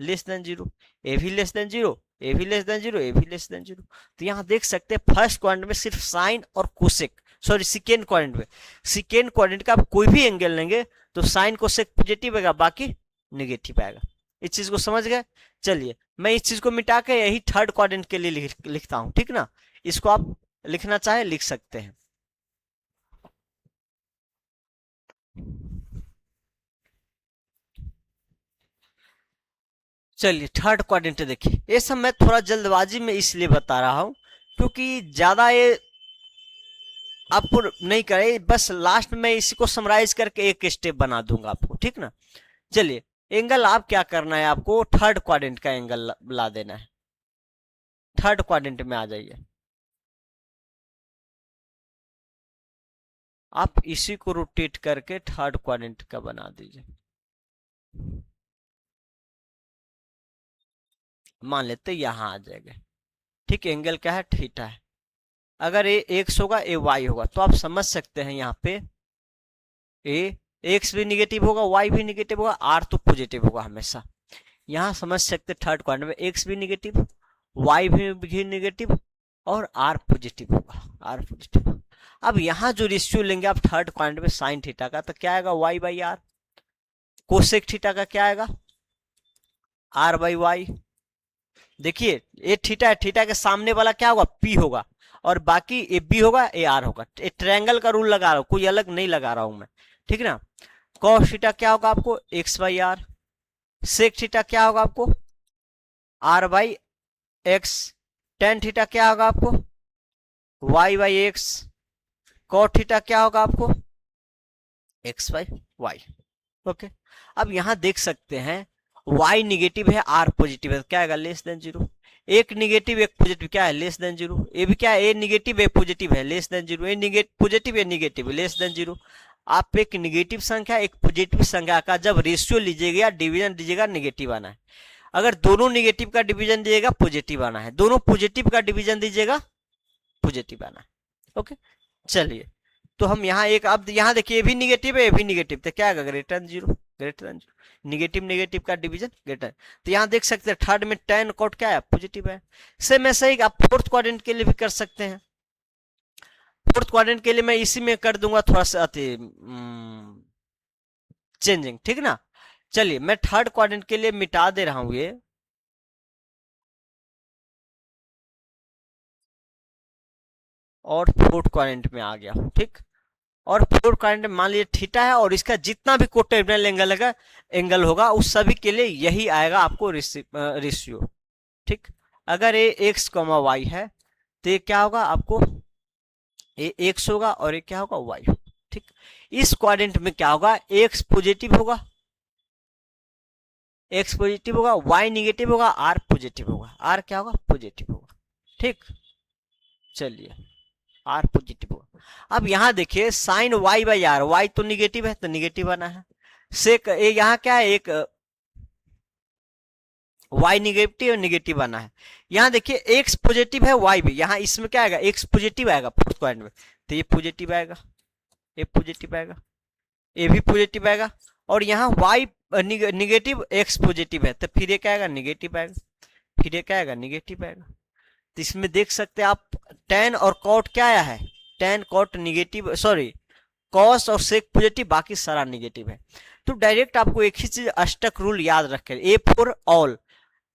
Speaker 1: लेस देन जीरो। ए भी लेस देन जीरो, ए भी लेस देन जीरो, ए भी लेस देन जीरो। तो यहाँ देख सकते हैं फर्स्ट क्वाड्रेंट में सिर्फ साइन और कोसेक, सॉरी सेकेंड क्वाड्रेंट में, सेकेंड क्वाड्रेंट का आप कोई भी एंगल लेंगे तो साइन कोसेक पॉजिटिव आएगा, बाकी निगेटिव आएगा। इस चीज को समझ गए। चलिए मैं इस चीज को मिटा के यही थर्ड क्वाड्रेंट के लिए लिखता हूं, ठीक ना। इसको आप लिखना चाहे लिख सकते हैं। चलिए थर्ड क्वाड्रेंट देखिए, ये सब मैं थोड़ा जल्दबाजी में इसलिए बता रहा हूं क्योंकि ज्यादा ये आपको नहीं करे, बस लास्ट में इसी को समराइज करके एक स्टेप बना दूंगा आपको, ठीक ना। चलिए एंगल आप क्या करना है, आपको थर्ड क्वाड्रेंट का एंगल ला देना है। थर्ड क्वाड्रेंट में आ जाइए, आप इसी को रोटेट करके थर्ड क्वाड्रेंट का बना दीजिए। मान लेते यहां आ जाएगा, ठीक। एंगल क्या है, थीटा है। अगर ये एक्स होगा, ए वाई होगा, तो आप समझ सकते हैं यहाँ पे ए एक्स भी निगेटिव होगा, वाई भी निगेटिव होगा, आर तो पॉजिटिव होगा हमेशा। यहाँ समझ सकते थर्ड क्वाड्रेंट में एक्स भी निगेटिव, वाई भी निगेटिव, और आर पॉजिटिव होगा, आर पॉजिटिव। अब यहाँ जो रेशियो लेंगे आप थर्ड क्वाड्रेंट में साइन थीटा का, तो क्या आएगा, y by r. Cosec theta का क्या आएगा, आर बाई वाई। देखिए ये थीटा है, थीटा के सामने वाला क्या होगा, पी होगा, और बाकी ए बी होगा, ए आर होगा। ट्रायंगल का रूल लगा रहा हूं, कोई अलग नहीं लगा रहा हूं मैं, ठीक ना। कॉस थीटा क्या होगा आपको, x by r. Sec theta क्या होगा आपको, r by x. Tan theta क्या होगा आपको, y by x. Cot theta क्या होगा आपको, एक्स बाई वाई। ओके, अब यहां देख सकते हैं y निगेटिव है, r पॉजिटिव है, क्या आएगा, लेस देन जीरो। एक निगेटिव एक पॉजिटिव क्या है, लेस देन जीरो। ये भी क्या है, ए निगेटिव ए पॉजिटिव है, लेस देन जीरो। ए निगेटिव पॉजिटिव ए निगेटिव लेस देन जीरो। आप एक निगेटिव संख्या एक पॉजिटिव संख्या का जब रेशियो लीजिएगा या डिवीजन दीजिएगा, निगेटिव आना है। अगर दोनों निगेटिव का डिवीजन दीजिएगा, पॉजिटिव आना है। दोनों पॉजिटिव का डिवीजन दीजिएगा, पॉजिटिव आना है। ओके, चलिए तो हम यहाँ एक, अब यहाँ देखिए ये भी निगेटिव है, ये भी निगेटिव, तो क्या आएगा, greater than zero. Greater than zero, negative negative का डिवीजन ग्रेटर। तो यहाँ देख सकते हैं थर्ड में टेन कॉट क्या है, पॉजिटिव है। सेम ऐसे ही आप फोर्थ क्वाड्रेंट के लिए भी कर सकते हैं। फोर्थ क्वाड्रेंट के लिए मैं इसी में कर दूंगा थोड़ा सा चेंजिंग, ठीक ना। चलिए मैं थर्ड क्वाड्रेंट के लिए मिटा दे रहा हूं ये, और फोर्थ क्वाड्रेंट में आ गया हूं, ठीक। और फोर्थ क्वाड्रेंट मान लीजिए थीटा है, और इसका जितना भी कोटर्मिनल एंगल होगा उस सभी के लिए यही आएगा आपको रेशियो, ठीक। अगर ये एक्स कॉमा वाई है तो ये क्या होगा आपको, ये एक्स होगा और ये क्या होगा, वाई, ठीक। इस क्वाड्रेंट में क्या होगा, एक्स पॉजिटिव होगा, एक्स पॉजिटिव होगा, वाई निगेटिव होगा, आर पॉजिटिव होगा। आर क्या होगा, पॉजिटिव होगा, ठीक। चलिए आर पॉजिटिव होगा। अब यहां देखिए sine y by r, y तो निगेटिव है तो निगेटिव आना है। सेक यहाँ क्या है, एक वाई निगेटिव और निगेटिव आना है। यहाँ देखिए एक्स पॉजिटिव है, वाई भी, यहाँ इसमें क्या आएगा, एक्स पॉजिटिव आएगा फोर्थ क्वाड्रेंट में, तो ये पॉजिटिव आएगा, ये पॉजिटिव आएगा, ये भी पॉजिटिव आएगा। और यहाँ वाई निगेटिव एक्स पॉजिटिव है, तो फिर ये क्या आएगा, निगेटिव आएगा, फिर ये क्या आएगा, निगेटिव आएगा। तो इसमें देख सकते हैं आप टेन और कॉट क्या आया है, tan cot negative, sorry cos और सेक पॉजिटिव, बाकी सारा निगेटिव है। तो डायरेक्ट आपको एक ही चीज अष्टक रूल याद रखें, A for all,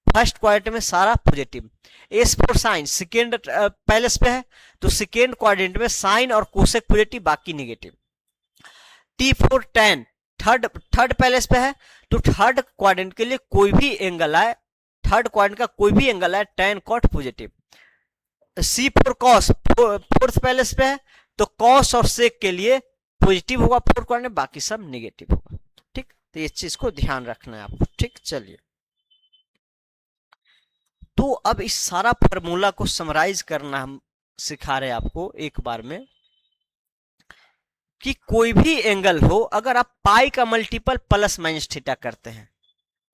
Speaker 1: first quadrant में सारा positive. S for sine, second place पे है तो सेकेंड क्वाड्रेंट में साइन और कोसेक पॉजिटिव, बाकी negative. T for tan, third place पे है तो थर्ड क्वाड्रेंट के लिए कोई भी एंगल आए, थर्ड क्वाड्रेंट का कोई भी एंगल आए, tan cot positive. C for cos, fourth place पे है तो कॉस और सेक के लिए पॉजिटिव होगा फोर्थ क्वाड्रेंट, बाकी सब निगेटिव होगा, ठीक। तो इस चीज को ध्यान रखना है आपको, ठीक। चलिए तो अब इस सारा फॉर्मूला को समराइज करना हम सिखा रहे हैं आपको एक बार में, कि कोई भी एंगल हो, अगर आप पाई का मल्टीपल प्लस माइनस थीटा करते हैं,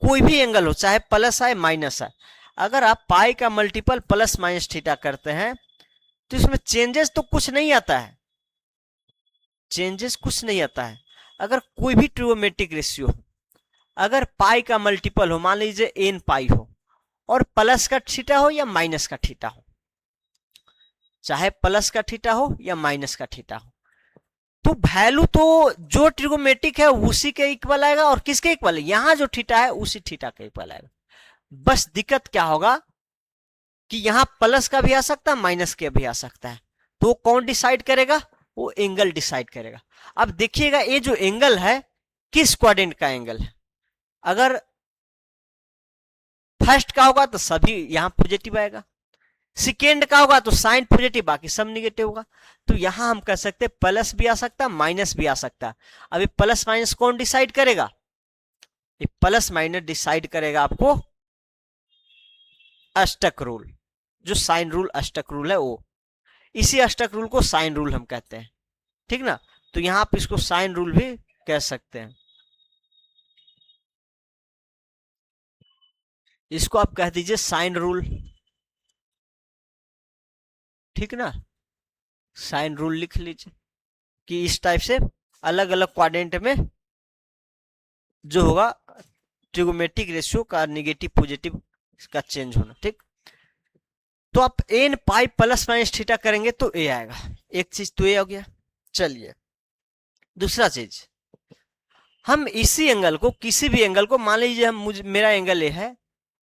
Speaker 1: कोई भी एंगल हो चाहे प्लस आए माइनस आए, अगर आप पाई का मल्टीपल प्लस माइनस थीटा करते हैं तो इसमें चेंजेस तो कुछ नहीं आता है, चेंजेस कुछ नहीं आता है। अगर कोई भी ट्रिगोनोमेट्रिक रेशियो, अगर पाई का मल्टीपल हो, मान लीजिए एन पाई हो, और प्लस का थीटा हो या माइनस का थीटा हो, चाहे प्लस का थीटा हो या माइनस का थीटा हो, तो वैल्यू तो जो ट्रिगोनोमेट्रिक है उसी के इक्वल आएगा, और किसके इक्वल है, यहां जो थीटा है उसी थीटा के इक्वल आएगा। बस दिक्कत क्या होगा कि यहां प्लस का भी आ सकता है, माइनस का भी आ सकता है, तो कौन डिसाइड करेगा, वो एंगल डिसाइड करेगा। अब देखिएगा ये जो एंगल है किस क्वाड्रेंट का एंगल है, अगर फर्स्ट का होगा तो सभी यहां पॉजिटिव आएगा, सेकेंड का होगा तो साइन पॉजिटिव, बाकी सब निगेटिव होगा। तो यहां हम कह सकते हैं प्लस भी आ सकता है, माइनस भी आ सकता है। अभी प्लस माइनस कौन डिसाइड करेगा, ये प्लस माइनस डिसाइड करेगा आपको अष्टक रूल, जो साइन रूल अष्टक रूल है वो, इसी अष्टक रूल को साइन रूल हम कहते हैं, ठीक ना। तो यहां आप इसको साइन रूल भी कह सकते हैं, इसको आप कह दीजिए साइन रूल, ठीक ना। साइन रूल लिख लीजिए कि इस टाइप से अलग अलग क्वाड्रेंट में जो होगा ट्रिगोनोमेट्रिक रेशियो का निगेटिव पॉजिटिव का चेंज होना, ठीक। तो आप n pi plus minus theta करेंगे तो ए आएगा, एक चीज तो ए हो गया। चलिए दूसरा चीज, हम इसी एंगल को, किसी भी एंगल को, मान लीजिए हम मेरा एंगल ए है,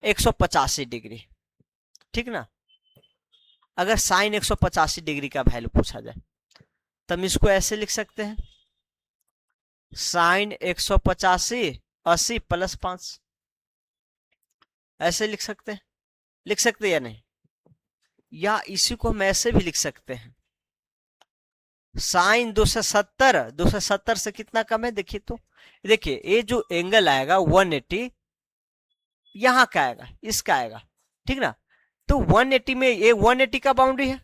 Speaker 1: 185 डिग्री, ठीक ना। अगर साइन 185 डिग्री का वैल्यू पूछा जाए तो हम इसको ऐसे लिख सकते हैं, साइन 185 80 प्लस 5, ऐसे लिख सकते हैं या नहीं। या इसी को हम ऐसे भी लिख सकते हैं, साइन 270 से कितना कम है देखिए तो, देखिए ये जो एंगल आएगा 180 यहाँ का आएगा, इसका आएगा, ठीक ना। तो 180 में ये 180 का बाउंड्री है,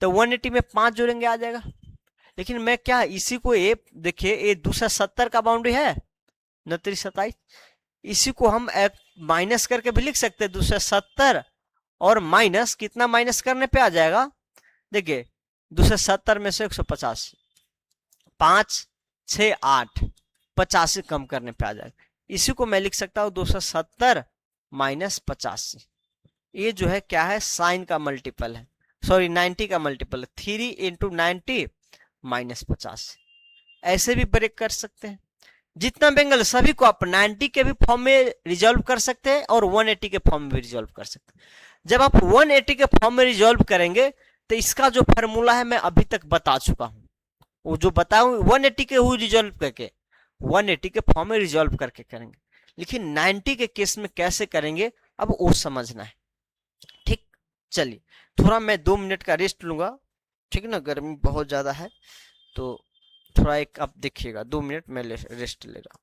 Speaker 1: तो 180 में 5 जोड़ेंगे आ जाएगा। लेकिन मैं क्या इसी को ये देखिए ये 270 का बाउंड्री है, 29 इसी को हम माइनस करके भी लिख सकते हैं 270, और माइनस कितना माइनस करने पे आ जाएगा, देखिए 270 में से 150, 5 6 8 85 कम करने पे आ जाएगा। इसी को मैं लिख सकता हूँ 270 माइनस 85, ये जो है क्या है साइन का मल्टीपल है, सॉरी 90 का मल्टीपल है, 3 इंटू 90 माइनस 50। ऐसे भी ब्रेक कर सकते हैं, जितना भी एंगल सभी को आप 90 के भी फॉर्म में रिजॉल्व कर सकते हैं और 180 के फॉर्म में भी रिजॉल्व कर सकते हैं। जब आप 180 के फॉर्म में रिजॉल्व करेंगे तो इसका जो फॉर्मूला है मैं अभी तक बता चुका हूं, वो जो बताऊं 180 के हुई रिजॉल्व करके 180 के फॉर्म में रिजॉल्व करके करेंगे, लेकिन 90 के केस में कैसे करेंगे अब वो समझना है, ठीक। चलिए थोड़ा मैं 2 मिनट का रेस्ट लूंगा, ठीक ना, गर्मी बहुत ज्यादा है तो थोड़ा एक आप देखिएगा 2 मिनट मैं रेस्ट ले रहा हूँ।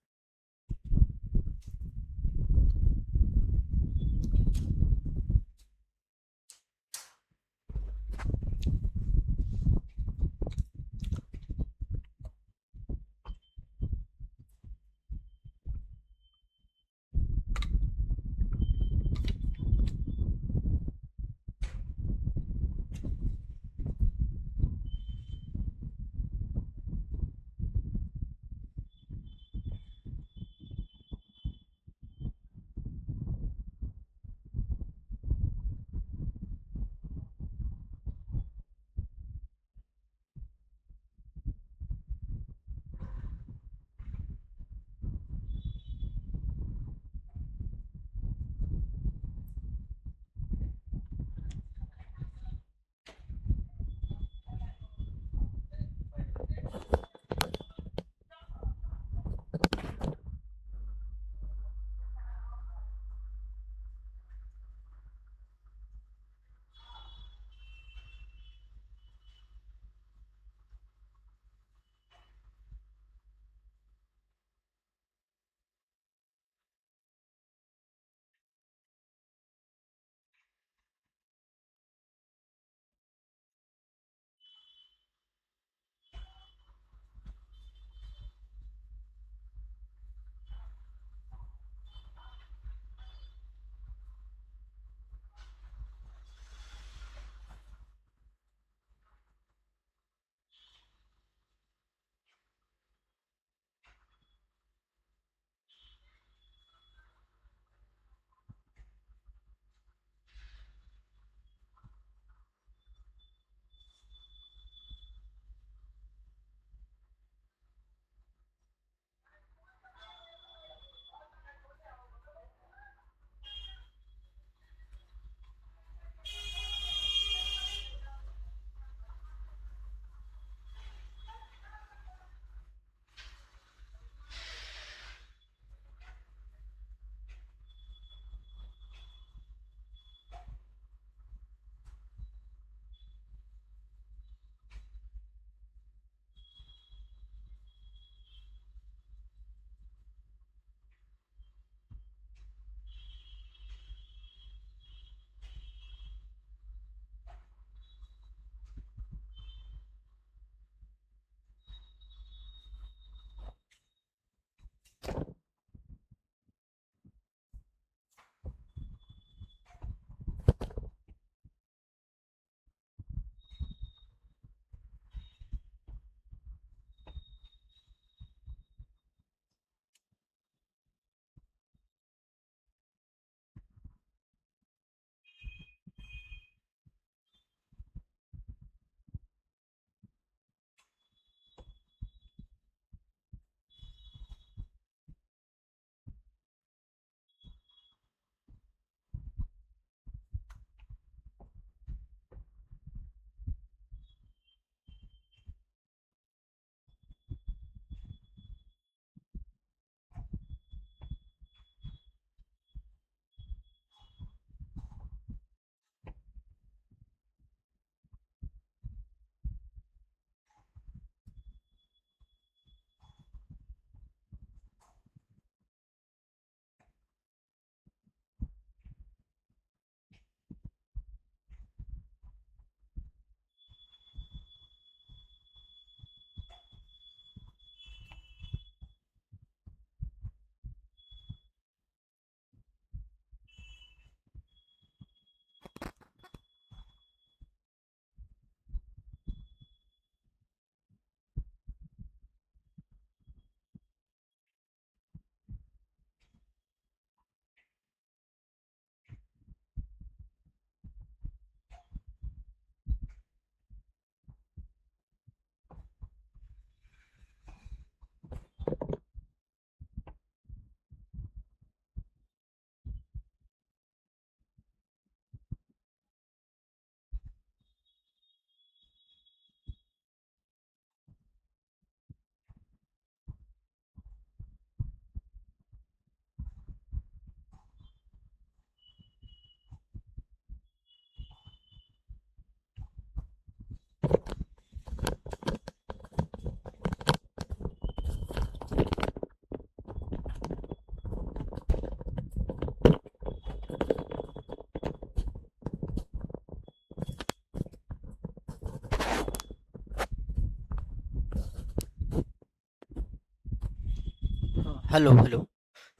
Speaker 1: Hello hello.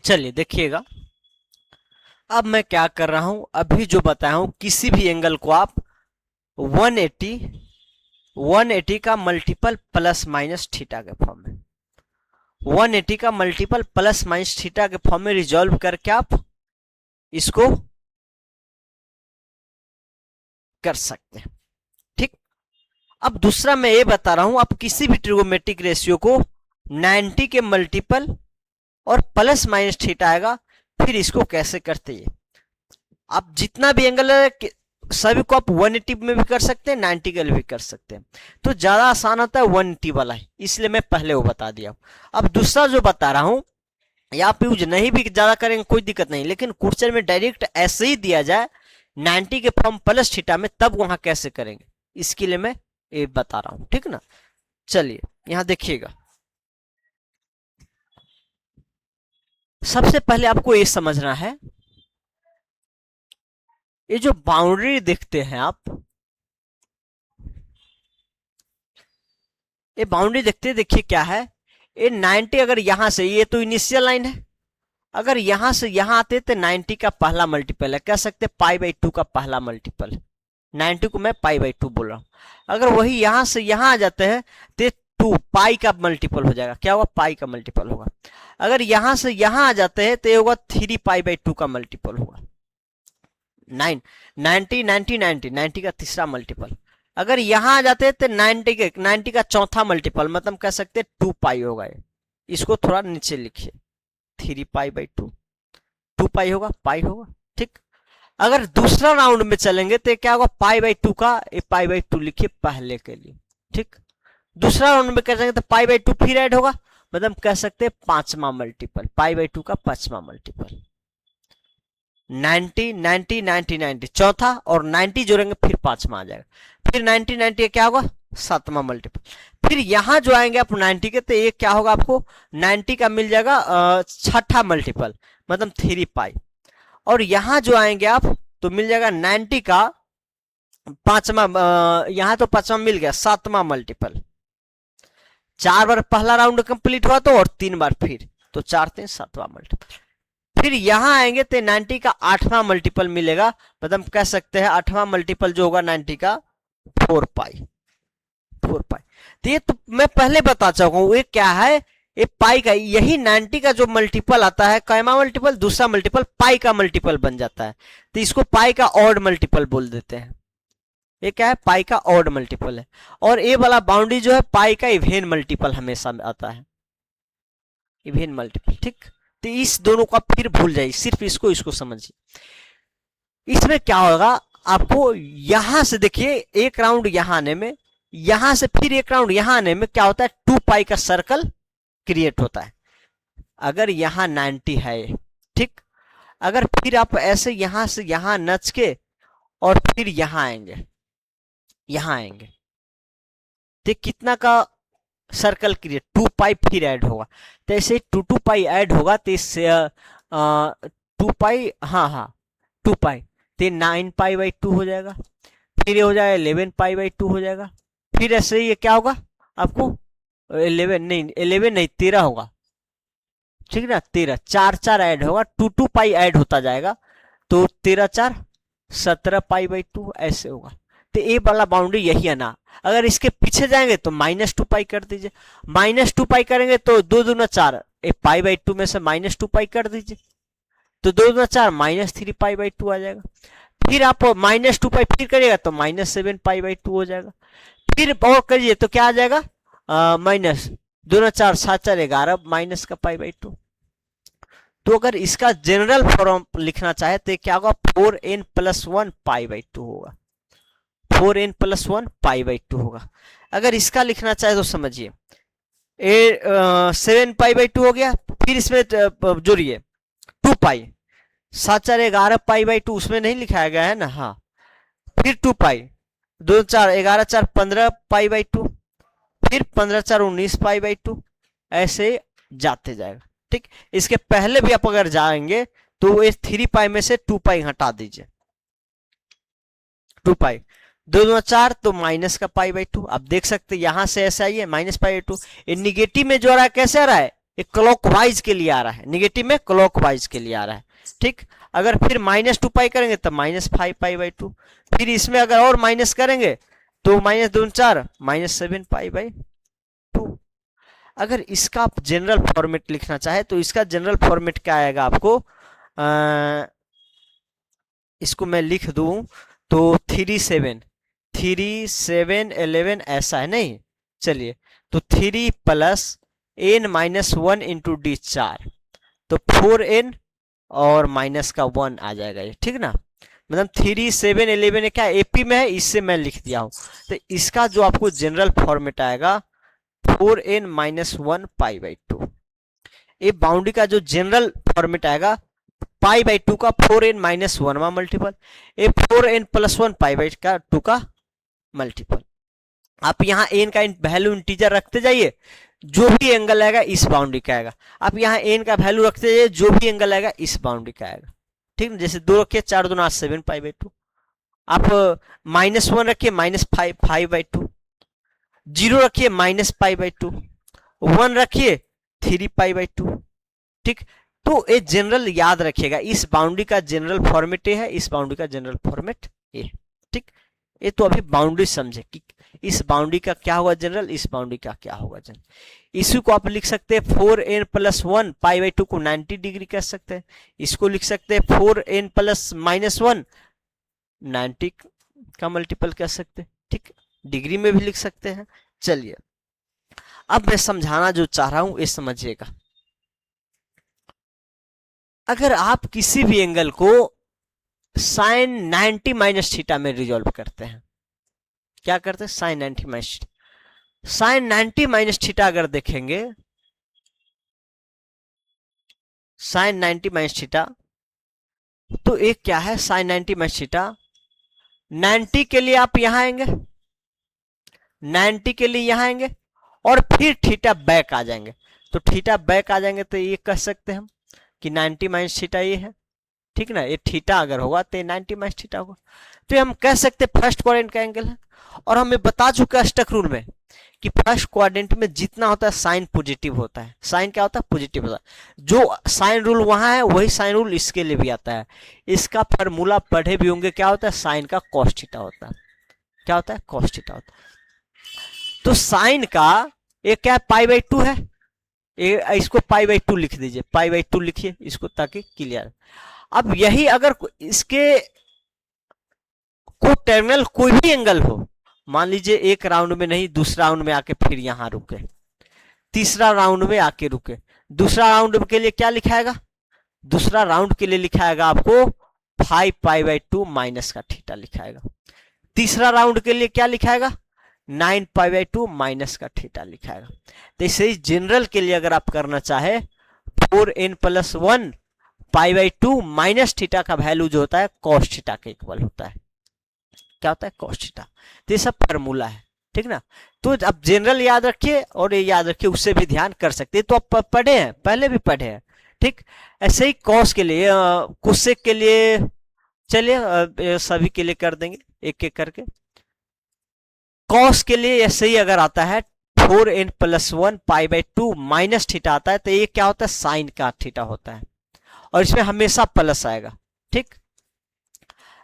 Speaker 1: चलिए देखिएगा, अब मैं क्या कर रहा हूं, अभी जो बताया हूं किसी भी एंगल को आप 180 180 का मल्टीपल प्लस माइनस थीटा के फॉर्म में, 180 का मल्टीपल प्लस माइनस थीटा के फॉर्म में रिजॉल्व करके आप इसको कर सकते हैं। ठीक। अब दूसरा मैं ये बता रहा हूं, आप किसी भी ट्रिगोमेट्रिक रेशियो को 90 के मल्टीपल और प्लस माइनस थीटा आएगा, फिर इसको कैसे करते हैं। आप जितना भी एंगल है सभी को आप 180 में भी कर सकते हैं, 90 के लिए भी कर सकते हैं। तो ज्यादा आसान होता है 180 वाला है, इसलिए मैं पहले वो बता दिया। अब दूसरा जो बता रहा हूं, या आप यूज नहीं भी ज्यादा करेंगे कोई दिक्कत नहीं, लेकिन क्वेश्चन में डायरेक्ट ऐसे ही दिया जाए 90 के फॉर्म प्लस थीटा में, तब वहां कैसे करेंगे, इसके लिए मैं ये बता रहा हूं। ठीक ना। चलिए यहां देखिएगा, सबसे पहले आपको ये समझना है, ये जो बाउंड्री देखते हैं आप, ये बाउंड्री देखते देखिए क्या है, ये 90 अगर यहां से, ये तो इनिशियल लाइन है, अगर यहां से यहां आते तो 90 का पहला मल्टीपल है, कह सकते π/2 का पहला मल्टीपल, 90 को मैं π/2 बोल रहा हूं। अगर वही यहां से यहां आ जाते हैं तो 2 पाई का मल्टीपल हो जाएगा, क्या होगा, पाई का मल्टीपल होगा। अगर यहां से यहां आ जाते हैं तो ये होगा 3π/2 का मल्टीपल होगा, 90 का तीसरा मल्टीपल। अगर यहां आ जाते हैं तो 90 का चौथा मल्टीपल, मतलब कह सकते हैं 2 पाई होगा। इसको थोड़ा नीचे लिखिए, 3π/2, 2 पाई होगा, पाई होगा। ठीक। अगर दूसरा राउंड में चलेंगे तो क्या होगा, π/2 का π/2 लिखिए पहले के लिए। ठीक। दूसरा राउंड में करेंगे तो π/2 फिर ऐड होगा, मतलब कह सकते हैं पांचवा मल्टीपल, π/2 का पांचवा मल्टीपल। 90 90 90 90 चौथा, और 90 जोड़ेंगे फिर पांचवा आ जाएगा, फिर 90 90 क्या होगा, सातवां मल्टीपल। फिर यहां जो आएंगे आप 90 के, तो ये क्या होगा, आपको 90 का मिल जाएगा छठा मल्टीपल, मतलब 3 पाई। और यहां जो आएंगे आप तो मिल जाएगा 90 का पांचवा, यहां तो पांचवा मिल गया, सातवां मल्टीपल। 4 बार पहला राउंड कंप्लीट हुआ तो, और 3 बार फिर, तो 4 3 सातवां मल्टीपल। फिर यहां आएंगे तो 90 का आठवां मल्टीपल मिलेगा, मतलब कह सकते हैं आठवां मल्टीपल जो होगा 90 का 4 पाई। तो ये तो मैं पहले बता चुका हूं, ये क्या है, ये पाई का, यही 90 का जो मल्टीपल आता है, कैमा मल्टीपल, दूसरा मल्टीपल पाई का मल्टीपल बन जाता है, तो इसको पाई का ऑड मल्टीपल बोल देते हैं। ये क्या है, पाई का ऑड मल्टीपल है। और ये वाला बाउंड्री जो है पाई का इवेन मल्टीपल हमेशा आता है, इवेन मल्टीपल। ठीक। तो इस दोनों को आप फिर भूल जाइए, सिर्फ इसको इसको समझिए। इसमें क्या होगा, आपको यहां से देखिए एक राउंड यहां आने में, यहां से फिर एक राउंड यहां आने में क्या होता है, 2 पाई का सर्कल क्रिएट होता है। अगर यहां 90 है, ठीक, अगर फिर आप ऐसे यहां से यहां नच के और फिर यहां आएंगे, तो कितना का सर्कल क्रिएट, 2 पाई फिर ऐड होगा, तो ऐसे 2 पाई ऐड होगा, तो इससे 2 पाई, हाँ 2 पाई, तो 9π/2 हो जाएगा, फिर ये हो जाएगा 11π/2 हो जाएगा। फिर ऐसे ही ये क्या होगा आपको, 11 नहीं 13 होगा। ठीक है ना, 13, 4 4 ऐड होगा, 2 पाई ऐड होता जाएगा, तो 13 4 17π/2 ऐसे होगा। तो ये वाला बाउंड्री यही है ना। अगर इसके पीछे जाएंगे तो -2 पाई कर दीजिए, -2 पाई करेंगे तो 2 दूना 4, π/2 में से -2 पाई कर दीजिए, तो 2 दूना 4, -3π/2 आ जाएगा। फिर आप -2 पाई फिर करिएगा तो -7π/2 हो जाएगा। फिर और करिए तो क्या आ जाएगा, माइनस 2 दूना 4, 7 4 11, माइनस का π/2। तो अगर इसका जनरल फॉर्म लिखना चाहे तो क्या होगा, 4n+1 π/2 होगा, 4n+1 π/2 होगा। अगर इसका लिखना चाहे तो समझिए, 7π/2 हो गया, फिर इसमें जोड़िए 2 पाई, 7 4 11 π/2 उसमें नहीं लिखाया गया है ना, हाँ, फिर 2 पाई, 2 4 11 4 15π/2, फिर 15 4 19π/2, ऐसे जाते जाएगा। ठीक। इसके पहले भी आप अगर जाएंगे तो इस 3 पाई में से 2 पाई हटा दीजिए, 2 पाई, 2 2 4, तो माइनस का π/2। आप देख सकते हैं यहां से ऐसा ही है, -π/2। ये निगेटिव में जो आ रहा है कैसे आ रहा है, ये क्लॉकवाइज के लिए आ रहा है, निगेटिव में क्लॉकवाइज के लिए आ रहा है, ठीक। अगर फिर -2 पाई करेंगे तो -5 पाई/2, फिर इसमें अगर और माइनस करेंगे तो -2 4 -7 पाई/2। अगर इसका आप जनरल फॉर्मेट लिखना चाहे तो इसका जनरल फॉर्मेट क्या आएगा आपको, इसको मैं लिख दूं तो 3 7 ऐसा है नहीं, चलिए तो 3 + n-1 इंटू डी 4, तो 4n और माइनस का 1 आ जाएगा ये, ठीक ना। मतलब 3 7 11 क्या एपी में है, इससे मैं लिख दिया हूं। तो इसका जो आपको जनरल फॉर्मेट आएगा 4n-1 पाई/2। ये बाउंड्री का जो जनरल फॉर्मेट आएगा पाई/2 का 4n-1 वा मल्टीपल, ये 4n+1 पाई/2 का मल्टीपल। आप यहाँ एन का वैल्यू इंटीजर रखते जाइए, जो भी एंगल आएगा इस बाउंड्री का आएगा। आप यहाँ एन का वैल्यू रखते जाइए, जो भी एंगल आएगा इस बाउंड्री का आएगा, ठीक ना। जैसे 2 रखिए 4 दूना 7 पाई/2, आप -1 रखिए -5/2, 0 रखिए -पाई/2, 1 रखिए 3 पाई/2, ठीक। तो ये जनरल याद रखिएगा, इस बाउंड्री का जनरल फॉर्मेट ये है, इस बाउंड्री का जनरल फॉर्मेट ये है, ठीक। ये तो अभी बाउंड्री समझे कि इस बाउंड्री का क्या होगा जनरल, इस बाउंड्री का क्या होगा जनरल। इसी को आप लिख सकते हैं 4n+1 पाई/2 को 90 डिग्री कह सकते हैं। इसको लिख सकते हैं 4n+-1 90 का मल्टीपल कह सकते हैं, ठीक। डिग्री में भी लिख सकते हैं। चलिए अब मैं समझाना जो चाह रहा हूं ये समझिएगा। अगर आप किसी भी एंगल को sin 90 - θ में रिजॉल्व करते हैं, क्या करते हैं, sin 90 - θ। sin 90 - θ अगर देखेंगे, sin 90 - θ, तो एक क्या है sin 90 - θ, 90 के लिए आप यहां आएंगे, 90 के लिए यहां आएंगे और फिर थीटा बैक आ जाएंगे। तो थीटा बैक आ जाएंगे तो ये कह सकते हैं हम कि 90 - θ ये है, ठीक ना। ये थीटा अगर होगा तो 90 - θ होगा। तो हम कह सकते हैं फर्स्ट क्वाड्रेंट का एंगल है। और हमें बता चुका है स्टक रूल में कि फर्स्ट क्वाड्रेंट में जितना होता है साइन पॉजिटिव होता है। साइन क्या होता है, पॉजिटिव होता है। जो साइन रूल वहां है वही साइन रूल इसके लिए भी आता है। इसका फॉर्मूला पढ़े भी होंगे, क्या होता है, साइन का cos थीटा होता है। क्या होता है, cos थीटा होता है। तो साइन का ये क्या पाई/2 है, इसको पाई/2 लिख दीजिए, पाई/2 लिखिए इसको ताकि क्लियर। अब यही अगर इसके को टर्मिनल कोई भी एंगल हो, मान लीजिए एक राउंड में नहीं, दूसरा राउंड में आके फिर यहां रुके, तीसरा राउंड में आके रुके, दूसरा राउंड के लिए क्या लिखाएगा, दूसरा राउंड के लिए लिखाएगा आपको 5 पाई/2 माइनस का थीटा लिखाएगा। तीसरा राउंड के लिए क्या लिखाएगा, 9 पाई/2 माइनस का थीटा लिखाएगा। तो इसे ही जनरल के लिए अगर आप करना चाहे 4n+1 पाई/2 माइनस थीटा का वैल्यू जो होता है cos थीटा के इक्वल होता है। क्या होता है, cos थीटा। तो ये सब फॉर्मूला है, ठीक ना। तो अब जनरल याद रखिए और ये याद रखिए, उससे भी ध्यान कर सकते हैं। तो आप पढ़े हैं, पहले भी पढ़े हैं, ठीक। ऐसे ही cos के लिए, कोसेक के लिए, चलिए सभी के लिए कर देंगे एक एक करके। cos के लिए ऐसे ही अगर आता है 4n+1 पाई/2 माइनस थीटा आता है, तो ये क्या होता है, साइन का थीटा होता है और इसमें हमेशा प्लस आएगा, ठीक।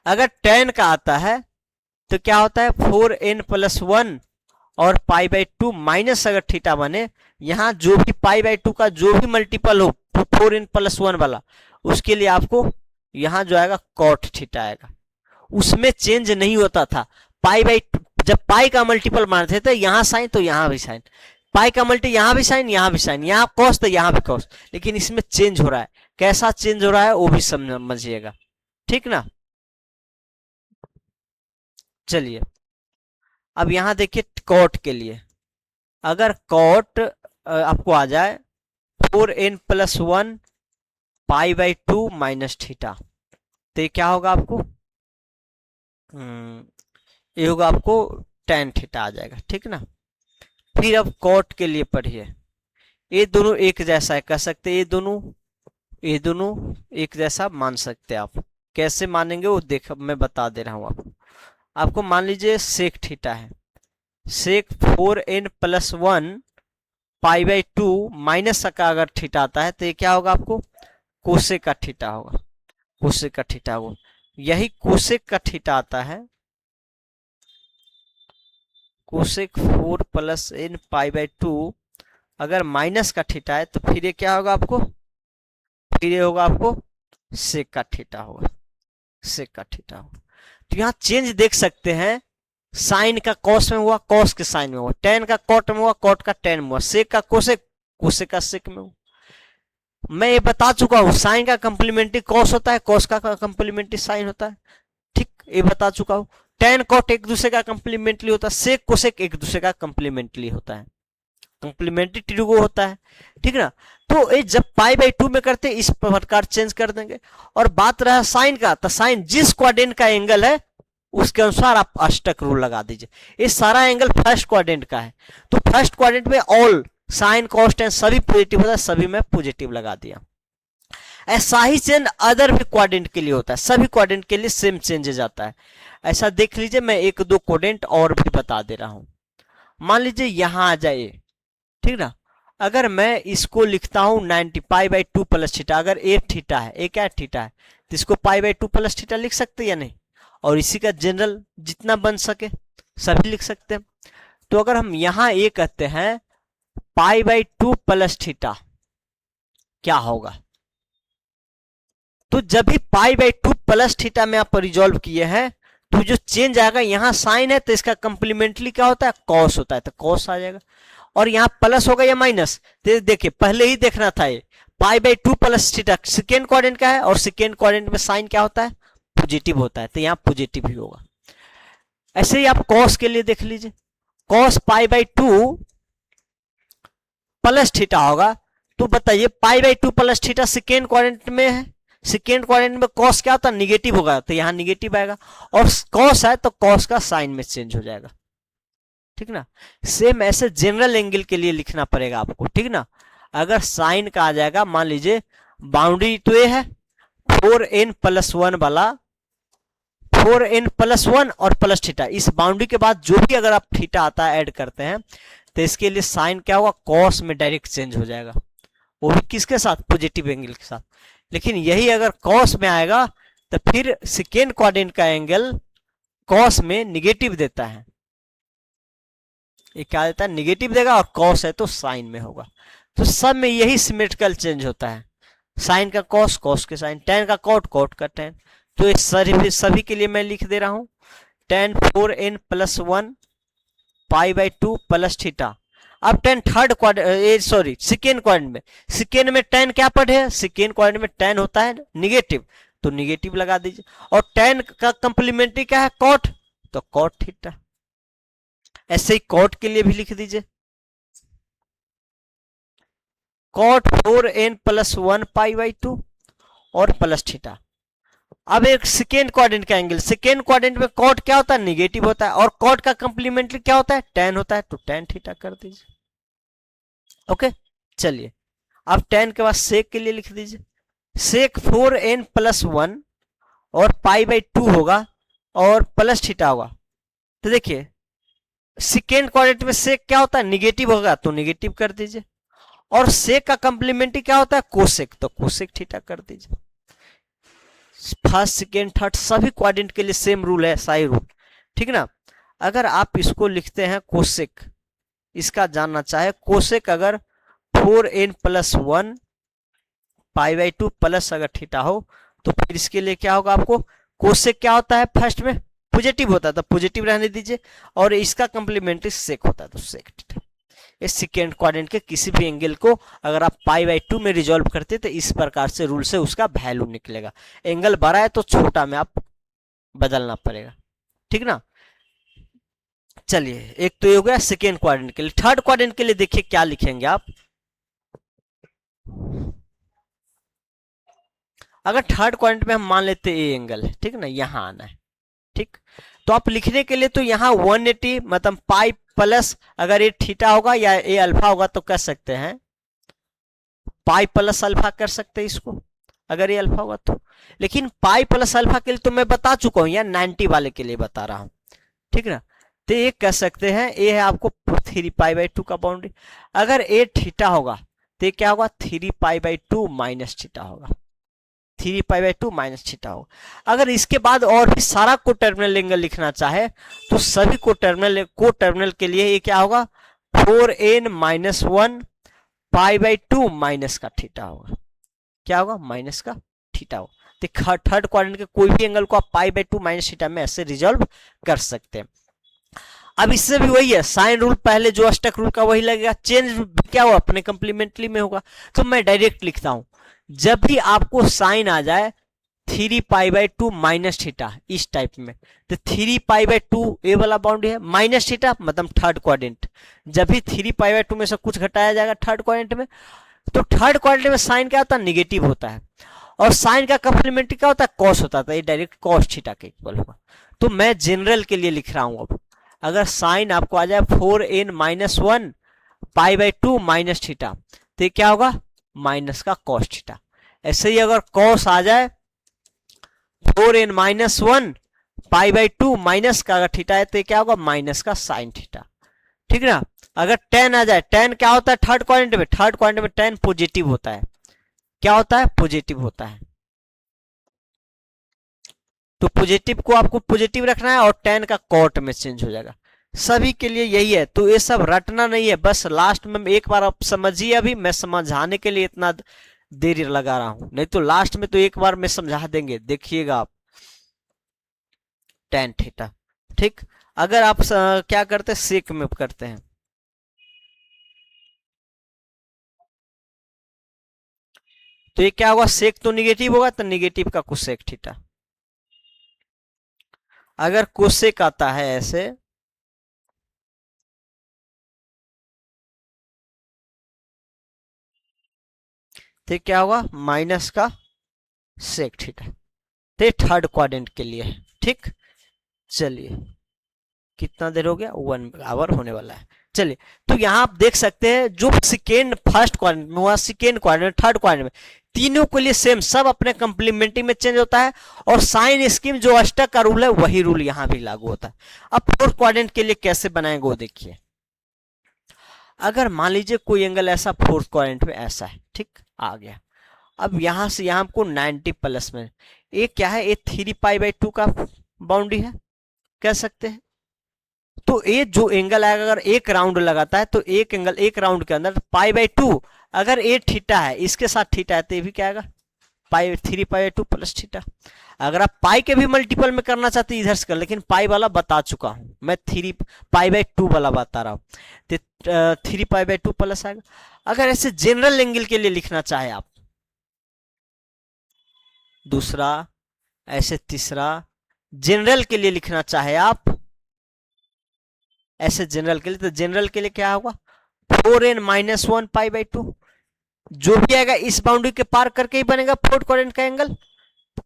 Speaker 1: अगर tan का आता है तो क्या होता है 4n+1 और पाई/2 माइनस अगर थीटा बने, यहां जो भी पाई/2 का जो भी मल्टीपल हो 4n+1 वाला, उसके लिए आपको यहां जो आएगा cot थीटा आएगा। उसमें चेंज नहीं होता था। पाई/2 जब पाई का मल्टीपल मानते थे, यहां साइन तो यहां भी साइन, पाई का मल्टी यहां भी साइन, यहां भी साइन, यहां कॉस तो यहां भी कॉस। लेकिन इसमें चेंज हो रहा है, कैसा चेंज हो रहा है वो भी समझिएगा, ठीक ना। चलिए अब यहां देखिए कॉट के लिए, अगर कॉट आपको आ जाए 4n+1 पाई/2 माइनस थीटा, तो ये क्या होगा आपको, ये होगा आपको tan थीटा आ जाएगा, ठीक ना। फिर अब कॉट के लिए पढ़िए, ये दोनों एक जैसा है कह सकते हैं, ये दोनों एक जैसा मान सकते हैं आप। कैसे मानेंगे वो देख मैं बता दे रहा हूं आपको। आपको मान लीजिए सेक थीटा है, सेक 4n+1 pi by to minus का अगर थीटा आता है तो ये क्या होगा आपको, कोसेक का थीटा होगा, कोसेक का थीटा होगा। यही कोसेक का थीटा आता है, cosec 4 plus n pi by two अगर माइनस का थीटा है तो फिर ये क्या होगा आपको, फिर ये होगा आपको सेक का थीटा होगा, सेक का थीटा होगा। तो यहाँ चेंज देख सकते हैं, साइन का कॉस में हुआ, कॉस के साइन में हुआ, टेन का कॉट में हुआ, कॉट का टेन में हुआ, सेक का कोसेक, कोसेक का सेक में हुआ। मैं ये बता चुका हूँ, साइन का कंप्लीमेंट्री कॉस होता है, कॉस का कंप्लीमेंट्री साइन होता है, ठीक, ये बता चुका हूँ। टेन कॉट एक दूसरे का कंप्लीमेंट्री होता है, सेक कोसेक एक दूसरे का कंप्लीमेंट्री होता है, कंप्लीमेंट्री ट्रिगो होता है, ठीक ना। तो ये जब पाई बाई टू में करते इस प्रकार चेंज कर देंगे। और बात रहा साइन का, तो साइन जिस क्वाड्रेंट का एंगल है उसके अनुसार आप अष्टक रूल लगा दीजिए। ये सारा एंगल फर्स्ट क्वाड्रेंट का है, तो फर्स्ट क्वाड्रेंट में ऑल साइन कॉस टेन सभी पॉजिटिव होता है, सभी में पॉजिटिव लगा दिया। ऐसा ही चेंज अदर भी क्वाड्रेंट के लिए होता है, सभी क्वाड्रेंट के लिए सेम चेंजेस आता है। ऐसा देख लीजिए, मैं एक दो क्वाड्रेंट और भी बता दे रहा हूं। मान लीजिए यहां आ जाए, ठीक ना, अगर मैं इसको लिखता हूं 90 पाई बाई टू प्लस थीटा, अगर ए थीटा है, ए क्या थीटा है, तो इसको पाई बाई टू प्लस थीटा लिख सकते हैं या नहीं, और इसी का जनरल जितना बन सके सभी लिख सकते हैं। तो अगर हम यहां ए कहते हैं पाई बाई टू प्लस थीटा क्या होगा, तो जब भी पाई बाई टू प्लस थीटा में आप रिजॉल्व किए हैं तो जो चेंज आएगा, यहां साइन है तो इसका कंप्लीमेंट्री क्या होता है, कॉस होता है, तो कॉस आ जाएगा। और यहाँ प्लस होगा या माइनस, तो देखिए पहले ही देखना था, ये पाई by two plus theta second quadrant का है, और सेकेंड क्वाड्रेंट में साइन क्या होता है, पॉजिटिव होता है, तो यहाँ पॉजिटिव ही होगा। ऐसे ही आप कॉस के लिए देख लीजिए, cos pi by two plus theta होगा, तो बताइए पाई by two plus theta second quadrant में है, सेकेंड क्वाड्रेंट में कॉस क्या होता है, निगेटिव होगा, तो यहाँ निगेटिव आएगा, और कॉस है तो कॉस का साइन में चेंज हो जाएगा, ठीक ना। सेम ऐसे जनरल एंगल के लिए लिखना पड़ेगा आपको, ठीक ना। अगर साइन का आ जाएगा, मान लीजिए बाउंड्री तो ये है 4n प्लस वन वाला, 4n प्लस वन और प्लस थीटा, इस बाउंड्री के बाद जो भी अगर आप थीटा आता है ऐड करते हैं तो इसके लिए साइन क्या होगा, कॉस में डायरेक्ट चेंज हो जाएगा, वो भी किसके साथ, पॉजिटिव एंगल के साथ। लेकिन यही अगर कॉस में आएगा तो फिर सेकेंड क्वाड्रेंट का एंगल कॉस में निगेटिव देता है, ये क्या देता है, निगेटिव देगा, और कॉस है तो साइन में होगा। तो सब में यही सिमेट्रिकल चेंज होता है, साइन का कॉस, कॉस के साइन, टेन का कॉट, कॉट का टेन। तो ये सभी के लिए मैं लिख दे रहा हूं, tan 4n plus one pi by two plus theta. अब tan third quadrant, sorry second quadrant में, सेकेंड में टेन क्या पढ़े, सेकेंड क्वाड्रेंट में टेन होता है निगेटिव, तो निगेटिव लगा दीजिए। और टेन का कंप्लीमेंट्री क्या है, कॉट, तो कॉट थीटा। ऐसे ही कॉट के लिए भी लिख दीजिए, cot 4n plus one pi by two और प्लस थीटा। अब एक सेकेंड क्वाड्रेंट का एंगल, सेकेंड क्वाड्रेंट में कॉट क्या होता है, निगेटिव होता है, और कॉट का कंप्लीमेंट्री क्या होता है, टेन होता है, तो टेन थीटा कर दीजिए। ओके, चलिए अब टेन के बाद सेक के लिए लिख दीजिए, सेक 4n प्लस वन और पाई बाई टू होगा और प्लस थीटा होगा। तो देखिए सेकेंड क्वाड्रेंट में सेक क्या होता है, निगेटिव होगा, तो निगेटिव कर दीजिए, और सेक का कंप्लीमेंट्री क्या होता है, कोसेक, तो कोसेक थीटा कर दीजिए। फर्स्ट सेकेंड थर्ड सभी क्वाड्रेंट के लिए सेम रूल है, साई रूल, ठीक ना। अगर आप इसको लिखते हैं कोसेक, इसका जानना चाहे कोसेक, अगर 4n plus one pi by two plus अगर थीटा हो तो फिर इसके लिए क्या होगा आपको, कोसेक क्या होता है, फर्स्ट में पॉजिटिव होता है तो पॉजिटिव रहने दीजिए, और इसका कंप्लीमेंट्री सेक होता है तो सेक थीटा। इस सेकेंड क्वाड्रेंट के किसी भी एंगल को अगर आप पाई बाई टू में रिजॉल्व करते तो इस प्रकार से रूल से उसका वैल्यू निकलेगा। एंगल बड़ा है तो छोटा में आप बदलना पड़ेगा, ठीक ना। चलिए एक तो ये हो गया सेकेंड क्वाड्रेंट के लिए। थर्ड क्वाड्रेंट के लिए देखिए क्या लिखेंगे आप, अगर थर्ड क्वाड्रेंट में हम मान लेते ए एंगल है, ठीक ना, यहां आना है, ठीक, तो आप लिखने के लिए तो यहाँ 180 मतलब पाई प्लस, अगर ये थीटा होगा या ए अल्फा होगा तो कर सकते हैं पाई प्लस अल्फा कर सकते हैं इसको, अगर ये अल्फा होगा तो। लेकिन पाई प्लस अल्फा के लिए तो मैं बता चुका हूं, या 90 वाले के लिए बता रहा हूं, ठीक ना। तो ये कह सकते हैं ये है आपको 3π/2 का बाउंड्री। अगर ए थीटा होगा तो ये क्या होगा 3π/2 माइनस थीटा होगा, 3π/2 माइनस थीटा होगा। अगर इसके बाद और भी सारा को टर्मिनल एंगल लिखना चाहे तो सभी को टर्मिनल के लिए ये क्या होगा 4n-1 π/2 माइनस का थीटा होगा। क्या होगा माइनस का थीटा होगा। तो थर्ड क्वाड्रेंट के कोई भी एंगल को आप π/2 माइनस थीटा में ऐसे रिजॉल्व कर सकते हैं। अब इससे भी वही है, साइन रूल पहले जो अष्टक रूल का वही लगेगा, चेंज क्या हुआ अपने कंप्लीमेंट्री में होगा। तो मैं डायरेक्ट लिखता हूं, जब भी आपको साइन आ जाए 3π/2 माइनस थीटा इस टाइप में, तो 3π/2 ए वाला बाउंड्री है, माइनस थीटा मतलब थर्ड क्वाड्रेंट। जब भी 3π/2 में से कुछ घटाया जाएगा थर्ड क्वाड्रेंट में, तो थर्ड क्वाड्रेंट में साइन क्या होता है नेगेटिव होता है, और साइन का कंप्लीमेंट्री क्या होता है कॉस होता था, ये डायरेक्ट कॉस थीटा के इक्वल होगा। तो मैं जनरल के लिए लिख रहा हूं, अब अगर साइन आपको आ जाए 4n-1 π/2 माइनस थीटा तो ये क्या होगा माइनस का कॉस थीटा। ऐसे ही अगर कॉस आ जाए 4n-1 π/2 माइनस का अगर थीटा है तो ये क्या होगा माइनस का साइन थीटा। ठीक है ना। अगर tan आ जाए, tan क्या होता है थर्ड क्वाड्रेंट में, थर्ड क्वाड्रेंट में tan पॉजिटिव होता है। क्या होता है पॉजिटिव होता है, तो पॉजिटिव को आपको पॉजिटिव रखना है और tan का कॉट में चेंज हो जाएगा। सभी के लिए यही है, तो ये सब रटना नहीं है, बस लास्ट में एक बार आप समझिए। अभी मैं समझाने के लिए इतना देरी लगा रहा हूं, नहीं तो लास्ट में तो एक बार में समझा देंगे, देखिएगा आप tan थीटा। ठीक, अगर आप क्या करते हैं सेक में करते हैं तो ये क्या होगा सेक तो निगेटिव होगा, तो निगेटिव का कोसेक थीटा। अगर कोसेक आता है ऐसे तो क्या होगा माइनस का सेक थीटा। तो थर्ड क्वाड्रेंट के लिए है। ठीक, चलिए कितना देर हो गया 1 आवर होने वाला है। चलिए, तो यहां आप देख सकते हैं जो सेकेंड फर्स्ट क्वाड्रेंट में हुआ, सेकेंड क्वाड्रेंट थर्ड क्वाड्रेंट में, तीनों के लिए सेम, सब अपने कंप्लीमेंट्री में चेंज होता है, और साइन स्कीम जो अष्टक का रूल है वही रूल यहां भी लागू होता है। अब फोर्थ क्वाड्रेंट के लिए कैसे बनाएंगे वो देखिए। अगर मान लीजिए कोई एंगल ऐसा फोर्थ क्वाड्रेंट में ऐसा है, ठीक आ गया, अब यहां से यहां हमको 90 प्लस में, ये क्या है ये 3π/2 का बाउंड्री है कह सकते हैं। तो ये जो एंगल आएगा अगर एक राउंड लगाता है तो एक एंगल एक राउंड के अंदर π/2, अगर ये थीटा है इसके साथ थीटा है तो ये भी क्या आएगा 3π/2 प्लस थीटा। अगर आप पाई के भी मल्टीपल में करना चाहते हैं इधर से कर, लेकिन पाई वाला बता चुका हूं मैं, 3π/2 वाला बता रहा हूं, तो 3π/2 प्लस आएगा। अगर ऐसे जनरल एंगल के लिए लिखना चाहे आप, दूसरा ऐसे तीसरा जनरल के लिए लिखना चाहे आप ऐसे जनरल के लिए, तो जनरल के लिए क्या होगा 4n-1 π/2, जो भी आएगा इस बाउंड्री के पार करके ही बनेगा फोर्थ क्वाड्रेंट का एंगल।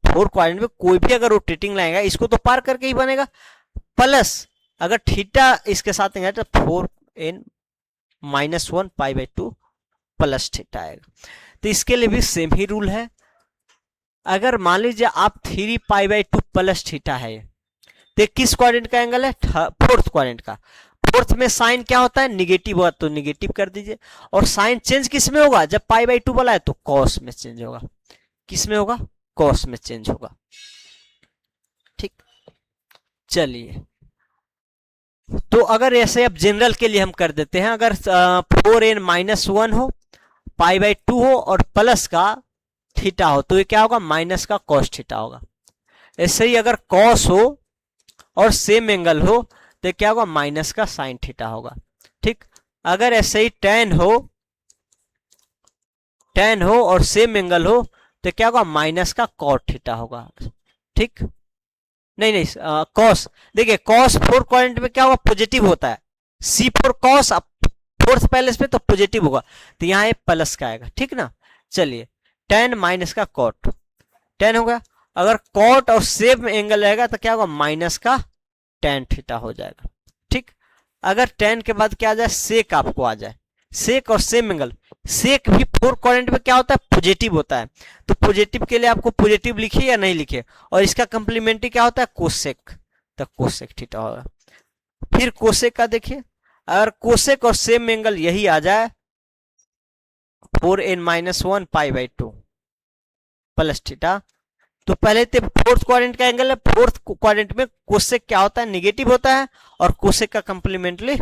Speaker 1: फोर्थ क्वाड्रेंट में कोई भी अगर रोटेटिंग लाएगा इसको तो पार करके ही बनेगा, प्लस अगर थीटा इसके साथ नहीं आएगा तो 4n-1 π/2 प्लस थीटा आएगा। तो इसके लिए भी सेम ही रूल है। अगर मान लीजिए आप 3π/2 प्लस थीटा है, तो किस क्वाड्रेंट का एंगल है फोर्थ क्वाड्रेंट का। फोर्थ में साइन क्या होता है निगेटिव होगा तो निगेटिव कर दीजिए, और साइन चेंज किस में होगा जब π/2 वाला है तो कॉस में चेंज होगा। किस में होगा कॉस में चेंज होगा। ठीक, चलिए तो अगर ऐसे अब जनरल के लिए हम कर देते हैं, अगर 4n-1 हो π/2 हो और प्लस का थीटा हो तो ये क्या होगा माइनस का कॉस थीटा होगा। ऐसे ही अगर कॉस हो और सेम एंगल हो तो क्या होगा माइनस का साइन थीटा होगा। ठीक, अगर ऐसे ही tan हो और सेम एंगल हो तो क्या होगा माइनस का कॉट थीटा होगा। ठीक, नहीं कॉस, देखिए कॉस फोर्थ क्वाड्रेंट में क्या होगा पॉजिटिव होता है, C4 कॉस फोर्थ पैलेस पे तो पॉजिटिव होगा, तो यहाँ ये प्लस का आएगा। ठीक ना, चलिए tan माइनस का कॉट, tan हो गया। अगर कॉट और सेम एंगल रहेगा तो क्या होगा माइनस का tan थीटा हो जाएगा। ठीक, अगर tan के बाद क्या आ जाए सेक आपको आ जाए, सेक और सेम एंगल, सेक भी फोर्थ क्वाड्रेंट में क्या होता है पॉजिटिव होता है, तो पॉजिटिव के लिए आपको पॉजिटिव लिखिए या नहीं लिखिए, और इसका कंप्लीमेंट्री क्या होता है कोसेक, तो कोसेक थीटा होगा। फिर कोसेक का देखिए, अगर कोसेक और सेम एंगल यही आ जाए 4n-1 pi by 2 plus theta, तो पहले तो फोर्थ क्वाड्रेंट का एंगल है, फोर्थ क्वाड्रेंट में कोसेक क्या होता है, निगेटिव होता है, और कोसेक का कंप्लीमेंटली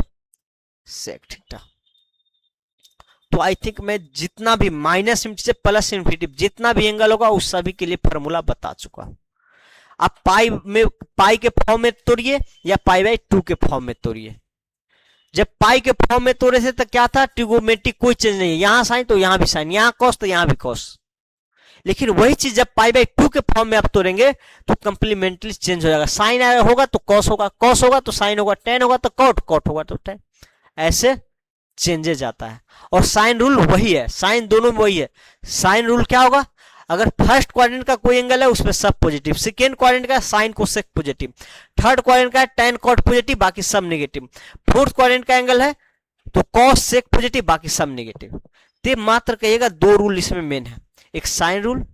Speaker 1: सेक थीटा। तो आई थिंक मैं जितना भी माइनस इंफिनिटी से प्लस इंफिनिटी जितना भी एंगल होगा उस सभी के लिए फॉर्मूला बता चुका हूं। आप पाई के फॉर्म में तोड़िए या पाई बाई 2 के फॉर्म में तोड़िए। जब पाई के फॉर्म में तोड़े थे तो क्या था, ट्रिगोमेट्रिक कोई चेंज नहीं है, यहां साइन तो यहां भी साइन, यहां कॉस तो यहां भी कॉस। लेकिन वही चीज जब पाई बाई 2 के फॉर्म में आप तोड़ेंगे तो कंप्लीमेंट्री चेंज हो जाएगा, साइन होगा तो कॉस होगा, कॉस होगा तो साइन होगा, टेन होगा तो कॉट, कॉट होगा तो टेन, ऐसे चेंजेस जाता है। और साइन रूल वही है, साइन दोनों में वही है। साइन रूल क्या होगा, अगर फर्स्ट क्वाड्रेंट का कोई एंगल है उसमें सब पॉजिटिव, सेकेंड क्वाड्रेंट का sine cosec positive, third quadrant का टेन कॉट पॉजिटिव, बाकी सब नेगेटिव, फोर्थ क्वाड्रेंट का एंगल है तो कॉस सेक पॉजिटिव, बाकी सब नेगेटिव। तो मात्र कहिएगा दो रूल इसमें मेन है, एक साइन रूल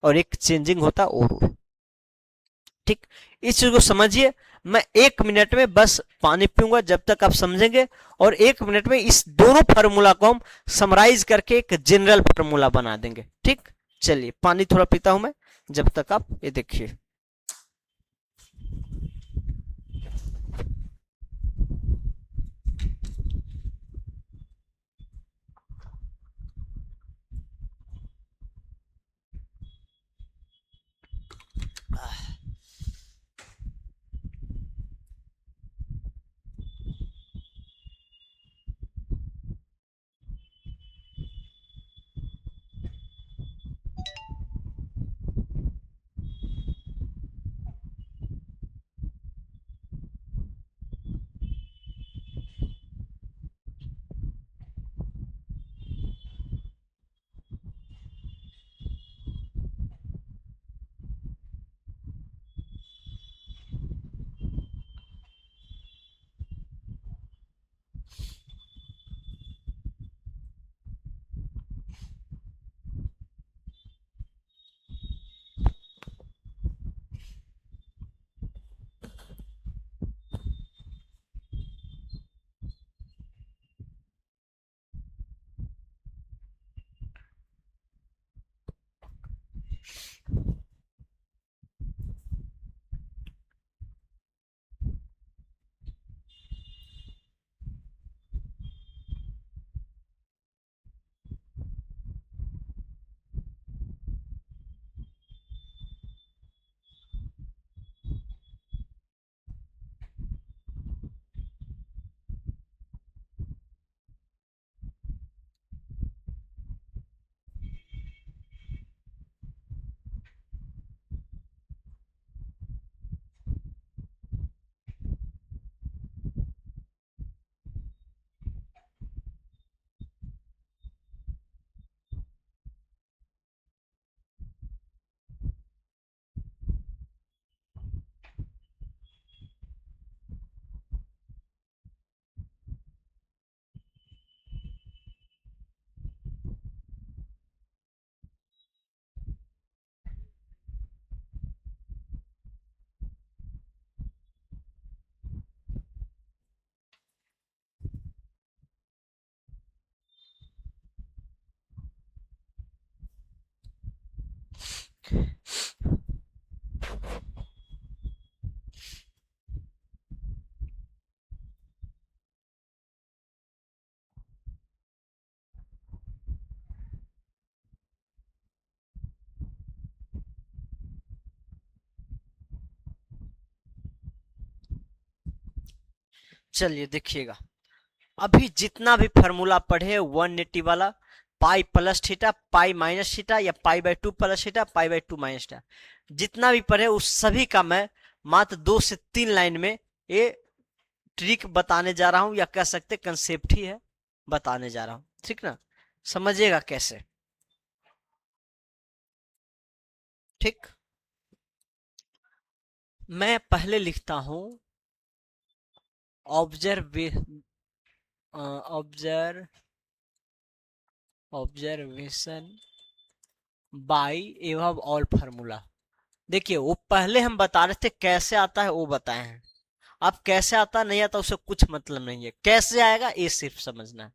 Speaker 1: और एक चेंजिंग होता ओ रूल। ठीक, इस चीज को समझिए। मैं 1 मिनट में बस पानी पीऊंगा जब तक आप समझेंगे, और 1 मिनट में इस दोनों फार्मूला को हम समराइज करके एक जनरल फार्मूला बना देंगे। ठीक, चलिए पानी थोड़ा पीता हूं मैं, जब तक आप ये देखिए। चलिए देखिएगा, अभी जितना भी फार्मूला पढ़े 180 वाला, pi plus theta, pi minus theta, या pi by 2 plus theta, pi by 2 minus theta, जितना भी पढ़े उस सभी का मैं मात्र 2 से 3 लाइन में ये ट्रिक बताने जा रहा हूं, या कह सकते कंसेप्ट ही है बताने जा रहा हूं। ठीक ना, समझिएगा कैसे। ठीक, मैं पहले लिखता हूं observe observation bye एवब all formula. देखिए वो पहले हम बता रहे थे कैसे आता है वो बताए हैं, अब कैसे आता नहीं आता उसे कुछ मतलब नहीं है, कैसे आएगा ये सिर्फ समझना है,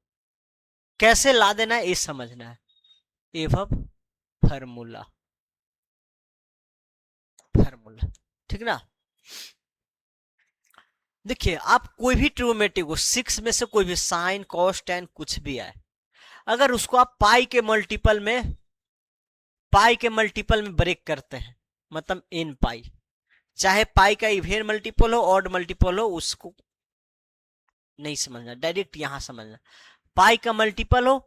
Speaker 1: कैसे ला देना है ये समझना है। एवब फार्मूला, फार्मूला, ठीक ना। देखिए आप कोई भी ट्रिग्नोमेट्री को, सिक्स में से कोई भी, साइन कॉस टेन कुछ भी आए, अगर उसको आप पाई के मल्टीपल में ब्रेक करते हैं, मतलब इन पाई, चाहे पाई का इवेन मल्टीपल हो ऑड मल्टीपल हो, उसको नहीं समझना, डायरेक्ट यहां समझना। पाई का मल्टीपल हो,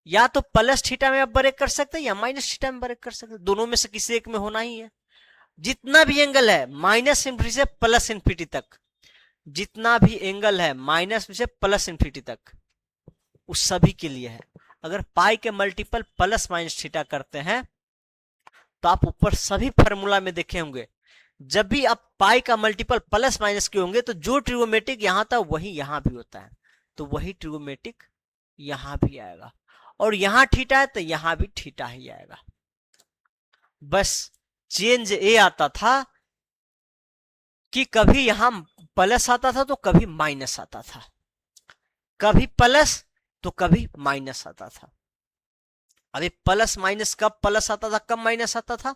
Speaker 1: या तो प्लस थीटा में आप ब्रेक कर सकते हैं या माइनस थीटा में ब्रेक कर सकते हैं, दोनों में से किसी एक में होना ही है। जितना भी एंगल है माइनस इंफिनिटी से प्लस इंफिनिटी तक, जितना भी एंगल है माइनस से प्लस इंफिनिटी तक, उस सभी के लिए है। अगर पाई के मल्टीपल प्लस माइनस थीटा करते हैं, तो आप ऊपर सभी फार्मूला में देखे होंगे, जब भी आप पाई का मल्टीपल प्लस माइनस के होंगे, तो जो ट्रिग्नोमेट्रिक यहां था वही यहां भी होता है, तो वही ट्रिग्नोमेट्रिक यहां भी आएगा, और यहां थीटा है तो यहां भी थीटा ही आएगा। बस चेंज ये आता था कि कभी यहां प्लस आता था तो कभी माइनस आता था, कभी प्लस तो कभी माइनस आता था। अभी प्लस माइनस कब प्लस आता था कब माइनस आता था,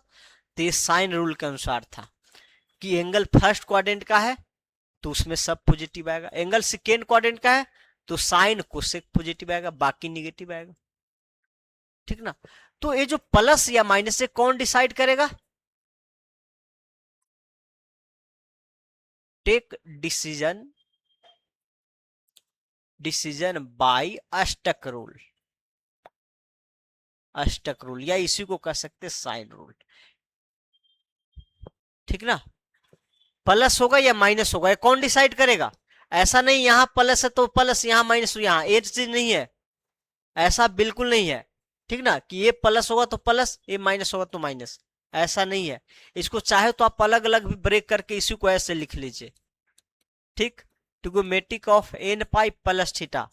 Speaker 1: तो ये साइन रूल के अनुसार था कि एंगल फर्स्ट क्वाड्रेंट का है तो उसमें सब पॉजिटिव आएगा, एंगल सेकेंड क्वाड्रेंट का है तो साइन कोसेक पॉजिटिव आएगा, बाकी निगेटिव आएगा, ठीक ना। तो ये जो प्लस या माइनस से कौन डिसाइड करेगा, टेक डिसीजन, डिसीजन बाय अष्टक रूल, अष्टक रूल, या इसी को कह सकते साइन रूल, ठीक ना। प्लस होगा या माइनस होगा, ये कौन डिसाइड करेगा, ऐसा नहीं यहां प्लस है तो प्लस, यहां माइनस तो यहां, एक चीज नहीं है, ऐसा बिल्कुल नहीं है, ठीक ना, कि ये प्लस होगा तो प्लस, ये माइनस होगा तो माइनस, ऐसा नहीं है। इसको चाहे तो आप अलग अलग भी ब्रेक करके इसी को ऐसे लिख लीजिए, ठीक। Trigonometric of n pi plus theta,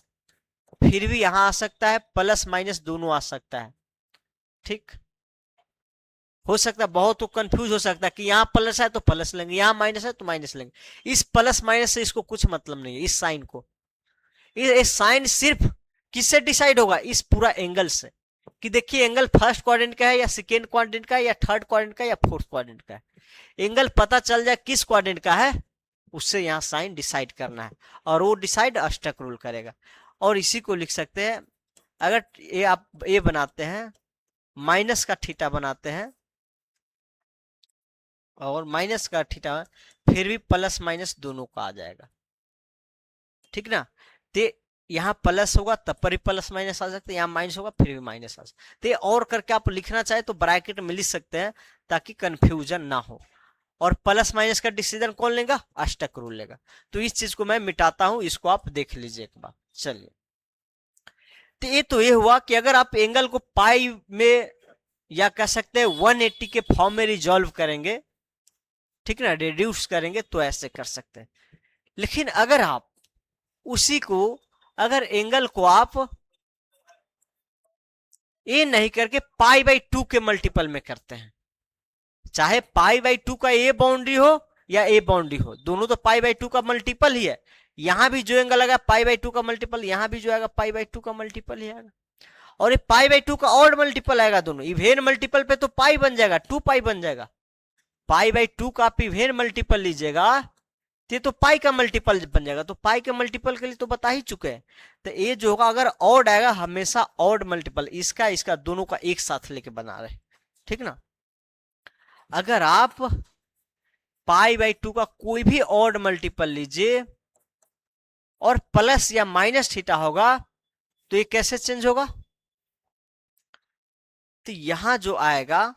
Speaker 1: फिर भी यहां आ सकता है, प्लस माइनस दोनों आ सकता है, ठीक। हो सकता है बहुत तो कंफ्यूज हो सकता है कि यहाँ प्लस है तो प्लस लेंगे, यहाँ माइनस है तो माइनस लेंगे, इस प्लस माइनस से इसको कुछ मतलब नहीं है, इस साइन को, इस साइन सिर्फ किससे डिसाइड होगा, इस पूरा एंगल से, कि देखिए एंगल फर्स्ट क्वाड्रेंट का है या सेकेंड क्वाड्रेंट का है या थर्ड क्वाड्रेंट का है या फोर्थ क्वाड्रेंट का है, एंगल पता चल जाए किस क्वाड्रेंट का है, उससे यहाँ साइन डिसाइड करना है, और वो डिसाइड अष्टक रूल करेगा। और इसी को लिख सकते हैं, अगर ये आप ये बनाते हैं, माइनस का थीटा बनाते हैं और माइनस का थीटा, फिर भी प्लस माइनस दोनों का आ जाएगा, ठीक ना। तो यहाँ प्लस होगा तब पर भी प्लस माइनस आ सकते हैं, यहाँ माइनस होगा फिर भी माइनस आ सकते हैं, और करके आप लिखना चाहे तो ब्रैकेट में लिख सकते हैं ताकि कंफ्यूजन ना हो। और प्लस माइनस का डिसीजन कौन लेगा, अष्टक रूल लेगा। तो इस चीज को मैं मिटाता हूं, इसको आप देख लीजिए एक बार। चलिए, तो ये हुआ कि अगर आप एंगल को पाई में या कह सकते हैं 180 के फॉर्म में रिजॉल्व करेंगे, ठीक ना, रिड्यूस करेंगे तो ऐसे कर सकते हैं। लेकिन अगर आप उसी को, अगर एंगल को आप ए नहीं करके पाई बाई 2 के मल्टीपल में करते हैं, चाहे पाई बाई 2 का ए बाउंड्री हो या ए बाउंड्री हो, दोनों तो पाई बाई 2 का मल्टीपल ही है, यहां भी जो एंगल आएगा पाई बाई 2 का मल्टीपल, यहां भी जो आएगा पाई बाई 2 का मल्टीपल ही आएगा, और ये पाई बाई 2 का ऑड मल्टीपल आएगा, दोनों इवेन मल्टीपल पे तो पाई बन जाएगा, 2 पाई बन जाएगा, पाई बाई 2 का आप इवेन मल्टीपल लीजिएगा तो पाई का मल्टीपल बन जाएगा, तो पाई के मल्टीपल के लिए तो बता ही चुके हैं। तो ये जो होगा अगर ऑड आएगा हमेशा ऑड मल्टीपल, इसका इसका दोनों का एक साथ लेके बना रहे, ठीक ना। अगर आप पाई बाई 2 का कोई भी ऑड मल्टीपल लीजिए और प्लस या माइनस थीटा होगा, तो ये कैसे चेंज होगा, तो यहां जो आएगा,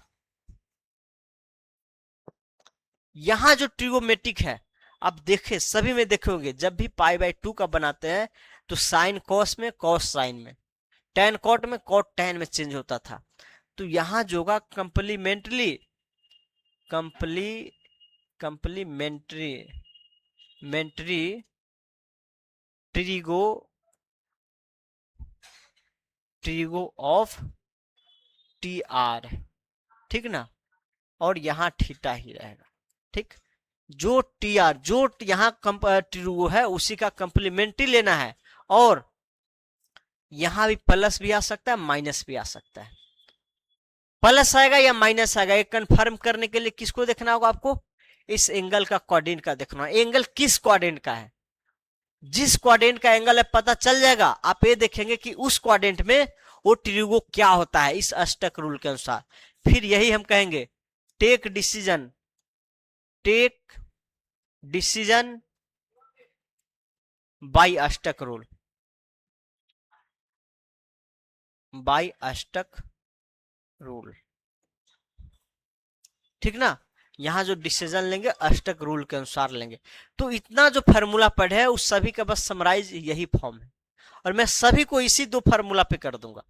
Speaker 1: यहां जो ट्रिगोमेट्रिक है, आप देखे सभी में देखोगे जब भी पाई बाई 2 का बनाते हैं तो साइन कॉस में, कॉस साइन में, टेन कॉट में, कॉट टेन में चेंज होता था। तो यहां जो होगा complementary, compli complementary mentary trigo, trigo of T R, ठीक ना, और यहां थीटा ही रहेगा, ठीक। जो टी आर जो यहाँ ट्रू है उसी का कंप्लीमेंट्री लेना है, और यहां भी प्लस भी आ सकता है माइनस भी आ सकता है। प्लस आएगा या माइनस आएगा ये कंफर्म करने के लिए किसको देखना होगा आपको, इस एंगल का क्वाड्रेंट का देखना है। एंगल किस क्वाड्रेंट का है, जिस क्वाड्रेंट का एंगल है पता चल जाएगा। आप ये देखेंगे कि उस क्वाड्रेंट में वो ट्रिगो क्या होता है इस अष्टक रूल के अनुसार। फिर यही हम कहेंगे टेक डिसीजन बाय अष्टक रूल, बाय अष्टक रूल, ठीक ना। यहां जो डिसीजन लेंगे अष्टक रूल के अनुसार लेंगे। तो इतना जो फार्मूला पढ़े है उस सभी का बस समराइज यही फॉर्म है, और मैं सभी को इसी दो फार्मूला पे कर दूंगा।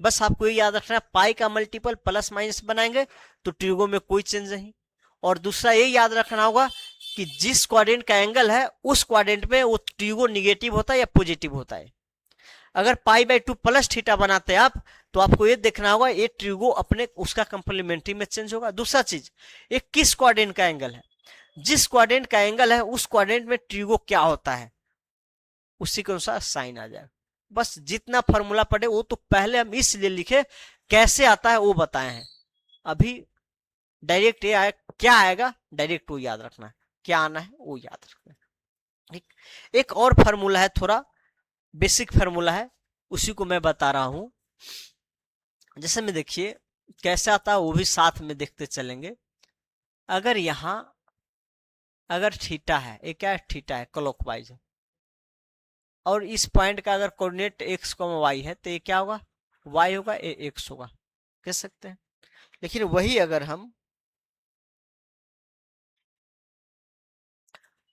Speaker 1: बस आपको ये याद रखना है, पाई का मल्टीपल प्लस माइनस बनाएंगे तो ट्रिगो में कोई चेंज नहीं। और दूसरा ये याद रखना होगा कि जिस क्वाड्रेंट का एंगल है उस क्वाड्रेंट में वो ट्रिगो निगेटिव होता है या पॉजिटिव होता है। अगर पाई बाई 2 प्लस थीटा बनाते हैं आप, तो आपको ये देखना होगा ये ट्रिगो अपने उसका कंप्लीमेंट्री में चेंज होगा। दूसरा चीज, ये किस क्वाड्रेंट का एंगल है, जिस क्वाड्रेंट का एंगल है उस क्वाड्रेंट में ट्रिगो क्या होता है उसी के अनुसार साइन आ जाएगा। बस जितना फॉर्मूला पढ़े वो तो पहले हम इसलिए लिखे, कैसे आता है वो बताए हैं। अभी डायरेक्ट ये आए क्या आएगा, डायरेक्ट वो याद रखना है, क्या आना है वो याद रखना है। ठीक, एक और फार्मूला है, थोड़ा बेसिक फार्मूला है, उसी को मैं बता रहा हूं। जैसे में देखिए कैसे आता है वो भी साथ में देखते चलेंगे। अगर यहां अगर थीटा है, ये क्या है, थीटा है, क्लॉकवाइज है, और इस पॉइंट का अगर कोऑर्डिनेट x, y है तो ये क्या होगा, y होगा, ये x होगा, कह सकते हैं। लेकिन वही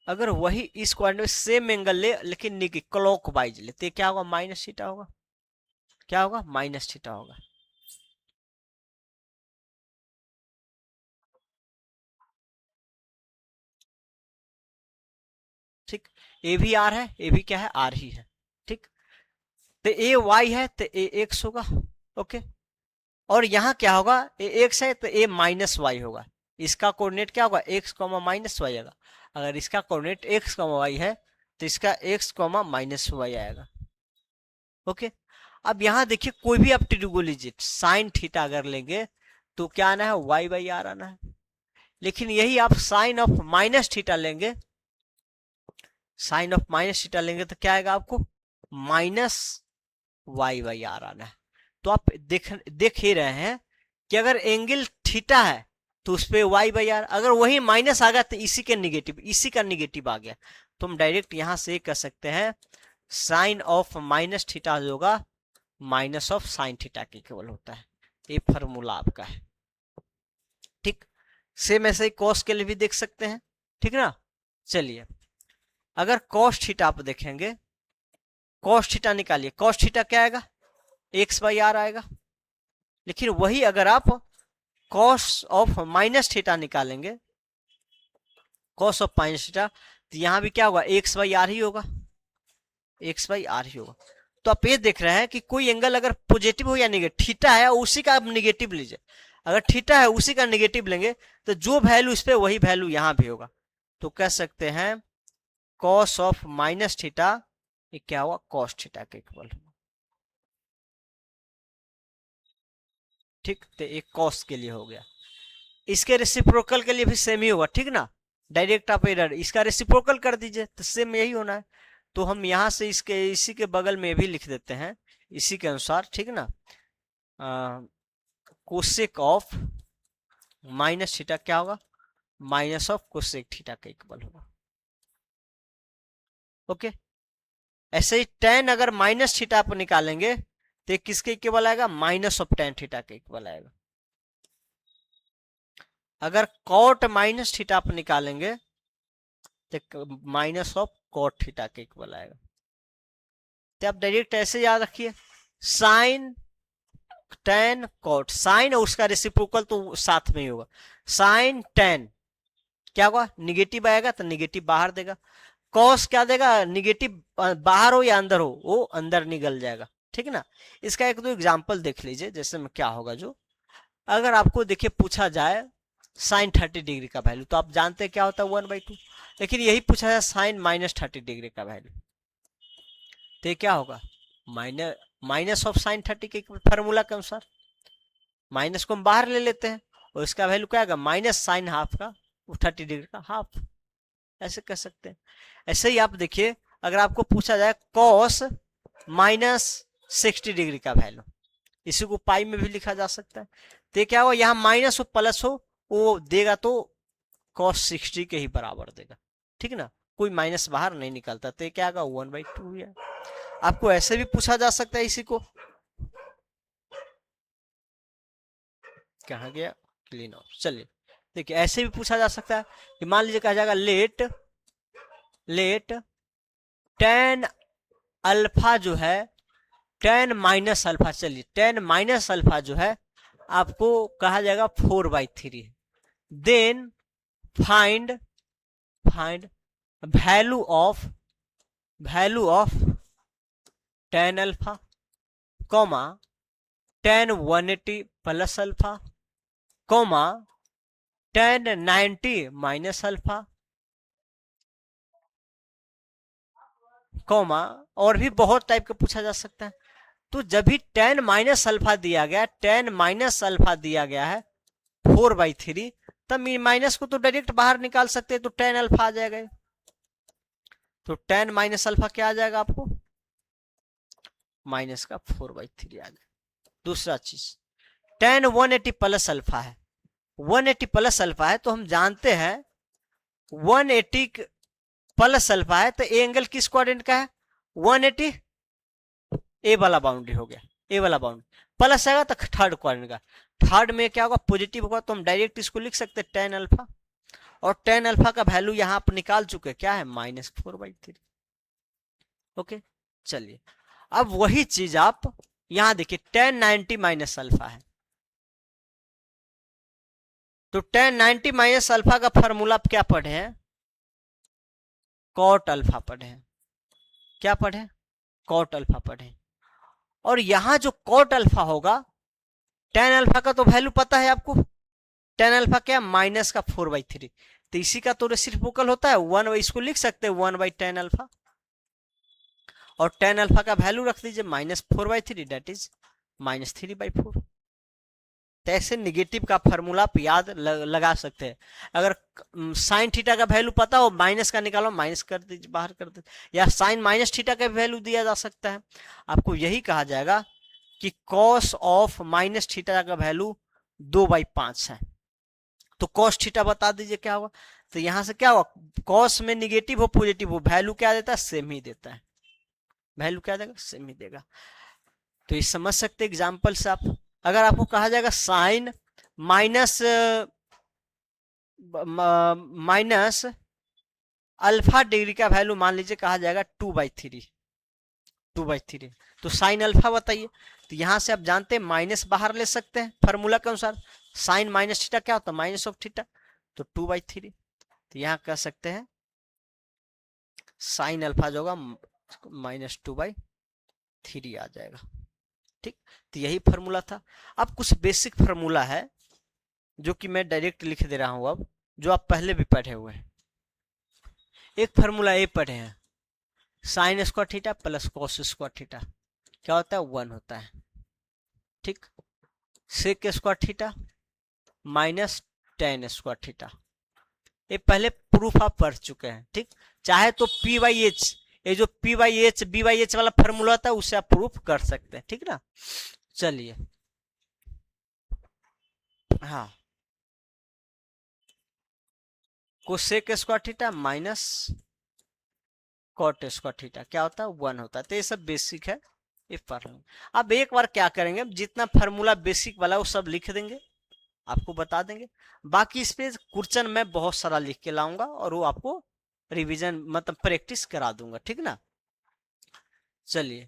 Speaker 1: अगर वही इस कोऑर्डिनेट सेम एंगल ले लेकिन क्लॉकवाइज ले तो क्या होगा, माइनस थीटा होगा। क्या होगा, माइनस थीटा होगा। ठीक, ए भी आर है, ए भी क्या है, आर ही है। ठीक, तो ए वाई है तो ए एक्स होगा। ओके, और यहाँ क्या होगा, ए एक्स है तो ए माइनस वाई होगा। इसका कोऑर्डिनेट क्या होगा, एक्स कॉमा माइनस वाई आएगा। अगर इसका कोऑर्डिनेट एक्स कॉमा वाई है तो इसका एक्स कॉमा माइनस वाई आएगा। ओके, अब यहाँ देखिए कोई भी आप ट्रिगो लीजिए, साइन थीटा अगर लेंगे तो क्या आना है, वाई बाई आर आना है। लेकिन यही आप साइन ऑफ माइनस थीटा लेंगे, साइन ऑफ माइनस थीटा लेंगे तो क्या आएगा आपको, माइनस वाई बाई आर आना है। तो आप देख ही रहे हैं कि अगर एंगल थीटा है तो उस पर वाई बाई आर, अगर वही माइनस आ गया तो इसी के निगेटिव, इसी का निगेटिव आ गया, तो हम डायरेक्ट यहां से कह सकते हैं साइन ऑफ माइनस थीटा जो होगा माइनस ऑफ साइन थीटा के इक्वल होता है। ये फॉर्मूला आपका है। ठीक, सेम ऐसे ही कॉस के लिए भी देख सकते हैं। ठीक ना, चलिए अगर कॉस थीटा आप देखेंगे, कॉस थीटा निकालिए, कॉस थीटा क्या आएगा, एक्स बाई आर आएगा। लेकिन वही अगर आप कॉस ऑफ माइनस थीटा निकालेंगे, कॉस ऑफ माइनस थीटा, तो यहां भी क्या होगा, एक्स बाई आर ही होगा, एक्स बाई आर ही होगा। तो आप ये देख रहे हैं कि कोई एंगल अगर पॉजिटिव हो या नेगेटिव, थीटा है उसी का आप निगेटिव लीजिए, अगर थीटा है उसी का निगेटिव लेंगे तो जो वैल्यू इस पे वही वैल्यू यहां भी होगा। तो कह सकते हैं कॉस ऑफ माइनस थीटा ये क्या हुआ, कॉस थीटा के इक्वल। ठीक, तो एक कॉस के लिए हो गया। इसके रेसिप्रोकल के लिए भी सेम ही होगा। ठीक ना, डायरेक्ट आप इधर इसका रेसिप्रोकल कर दीजिए तो सेम यही होना है। तो हम यहां से इसके इसी के बगल में भी लिख देते हैं इसी के अनुसार। ठीक ना, कोसेक ऑफ माइनस थीटा क्या होगा, माइनस ऑफ कोसेक थीटा का इक्वल होगा। ओके, ऐसे ही टेन अगर माइनस थीटा आप निकालेंगे तो किसके इक्वल आएगा, माइनस ऑफ टेन थीटा के इक्वल आएगा। अगर कॉट माइनस थीटा आप निकालेंगे तो माइनस ऑफ कॉट थीटा के इक्वल आएगा। तो आप डायरेक्ट ऐसे याद रखिए, साइन टेन कॉट, साइन और उसका रेसिप्रोकल तो साथ में ही होगा। साइन टेन क्या होगा, निगेटिव आएगा तो निगेटिव बाहर देगा, कॉस क्या देगा, निगेटिव बाहर हो या अंदर हो वो अंदर निकल जाएगा। ठीक है ना, इसका एक दो एग्जांपल देख लीजिए जैसे में क्या होगा। जो अगर आपको देखिए पूछा जाए साइन 30 डिग्री का वैल्यू, तो आप जानते हैं क्या होता है 1/2। लेकिन यही पूछा है साइन -30 डिग्री का वैल्यू, तो ये क्या होगा माइनस ऑफ साइन 30 के फॉर्मूला के अनुसार माइनस को हम बाहर ले लेते हैं और इसका वैल्यू क्या आएगा माइनस साइन हाफ का 30 डिग्री का हाफ, ऐसे कह सकते हैं। ऐसे ही आप देखिए अगर आपको पूछा जाए कॉस -60 डिग्री का वैल्यू, इसी को पाई में भी लिखा जा सकता है, तो क्या हो यहाँ माइनस हो प्लस हो वो देगा तो कॉस 60 के ही बराबर देगा, ठीक ना, कोई माइनस बाहर नहीं निकलता, तो क्या आएगा 1/2 है। आपको ऐसे भी पूछा जा सकता है, इसी को कहा गया क्लीन ऑफ। चलिए देखिए ऐसे भी पूछा जा सकता है कि मान लीजिए कहा जाएगा लेट tan अल्फा जो है tan माइनस अल्फा, चलिए tan माइनस अल्फा जो है आपको कहा जाएगा 4/3, then find value of tan alpha comma tan 180 plus alpha comma tan 90 minus alpha comma, और भी बहुत टाइप का पूछा जा सकता है। तो जब भी tan माइनस अल्फा दिया गया है 4/3, तब माइनस को तो डायरेक्ट बाहर निकाल सकते हैं, तो tan अल्फा आ जाएगा, तो tan माइनस अल्फा क्या आ जाएगा आपको माइनस का 4/3 आ जाएगा। दूसरा चीज tan 180 प्लस अल्फा है, 180 प्लस अल्फा है, तो हम जानते हैं 180 प्लस अल्फा है तो ए एंगल किस क्वाड्रेंट का है 180, ए वाला बाउंड्री हो गया, ए वाला बाउंड्री प्लस आएगा तो थर्ड क्वाड्रेंट का, थर्ड में क्या होगा पॉजिटिव होगा, तो हम डायरेक्ट इसको लिख सकते हैं tan अल्फा, और tan अल्फा का वैल्यू यहां आप निकाल चुके हैं, क्या है -4/3। ओके चलिए अब वही चीज आप यहां देखिए tan 90 माइनस अल्फा है, तो tan 90 माइनस अल्फा का फॉर्मूला आप क्या पढ़े हैं कॉट अल्फा पढ़े हैं, क्या पढ़े कॉट अल्फा पढ़े, और यहां जो कॉट अल्फा होगा tan अल्फा का तो वैल्यू पता है आपको, tan अल्फा क्या माइनस का 4/3, तो इसी का तो रेसिप्रोकल होता है 1, इसको लिख सकते हैं 1/tan अल्फा, और tan अल्फा का वैल्यू रख दीजिए -4/3 दैट इज -3/4। तो ऐसे निगेटिव का फॉर्मूला आप याद लगा सकते हैं, अगर साइन थीटा का वैल्यू पता हो माइनस का निकालो माइनस कर दीजिए बाहर कर दीजिए, या साइन माइनस थीटा का वैल्यू दिया जा सकता है, आपको यही कहा जाएगा कि कॉस ऑफ माइनस थीटा का वैल्यू 2/5 है, तो कॉस थीटा बता दीजिए क्या होगा, तो यहां से क्या होगा कॉस में निगेटिव हो पॉजिटिव हो वैल्यू क्या देता है सेम ही देता है, वैल्यू क्या देगा सेम ही देगा। तो ये समझ सकते एग्जाम्पल से आप, अगर आपको कहा जाएगा साइन माइनस अल्फा डिग्री का वैल्यू मान लीजिए कहा जाएगा 2/3, तो साइन अल्फा बताइए, तो यहां से आप जानते हैं माइनस बाहर ले सकते हैं फॉर्मूला के अनुसार, साइन माइनस थीटा क्या होता है माइनस ऑफ थीटा, तो 2/3, तो यहां कह सकते हैं साइन अल्फा जो होगा -2/3 आ जाएगा, ठीक। तो यही फॉर्मूला था। अब कुछ बेसिक फॉर्मूला है जो कि मैं डायरेक्ट लिख दे रहा हूं अब, जो आप पहले भी पढ़े हुए हैं। एक फॉर्मूला ए पढ़े हैं sine square theta plus cos square theta क्या होता है 1 होता है, ठीक। Sec square theta minus tan square theta, ये पहले प्रूफ आप पढ़ चुके हैं, ठीक। चाहे तो P/H, ये जो P/H B/H वाला फॉर्मूला होता है उससे आप प्रूफ कर सकते हैं, ठीक ना। चलिए हाँ cosec square theta minus cot square theta क्या होता है 1 होता है, तो ये सब बेसिक है, ये पढ़ लेंगे। अब एक बार क्या करेंगे जितना फॉर्मूला बेसिक वाला वो सब लिख देंगे, आपको बता देंगे, बाकी इस पे क्वेश्चन मैं बहुत सारा लिख के लाऊंगा और वो आपको रिवीजन मतलब प्रैक्टिस करा दूंगा, ठीक ना। चलिए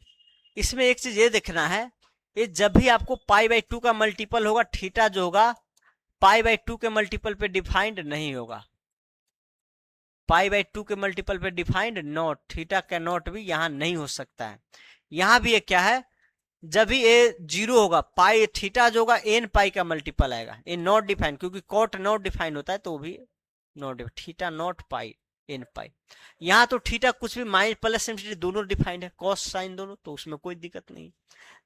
Speaker 1: इसमें एक चीज ये देखना है, ये जब भी आपको π/2 का मल्टीपल होगा थीटा जो होगा π/2 के मल्टीपल पे डिफाइंड नहीं होगा, π/2 के मल्टीपल पे डिफाइंड नॉट, थीटा का नॉट भी यहां नहीं हो सकता है। यहां भी ये क्या है जब भी ए 0 होगा, पाई थीटा जो होगा एन पाई का मल्टीपल आएगा। ए नॉट डिफाइन, क्योंकि कॉट नॉट डिफाइन होता है तो वो भी not, theta naught pi N pi. यहाँ तो थीटा कुछ भी माइनस प्लस इन्फिनिटी दोनों डिफाइंड है, कॉस साइन दोनों, तो उसमें कोई दिक्कत नहीं।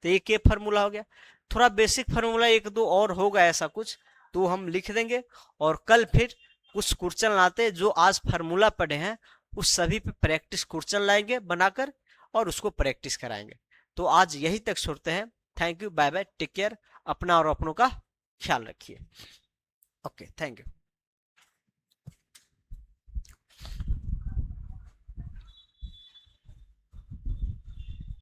Speaker 1: तो एक ये फार्मूला हो गया। थोड़ा बेसिक फार्मूला एक दो और होगा ऐसा कुछ, तो हम लिख देंगे। और कल फिर कुछ क्वेश्चन लाते जो आज फार्मूला पढ़े हैं उस सभी पे प्रैक्टिस क्वेश्चन लाएंगे बनाकर और उसको प्रैक्टिस कराएंगे। तो आज यही तक छोड़ते हैं। Thank you, bye bye, take care, अपना और अपनों का ख्याल रखिए। Okay, thank you.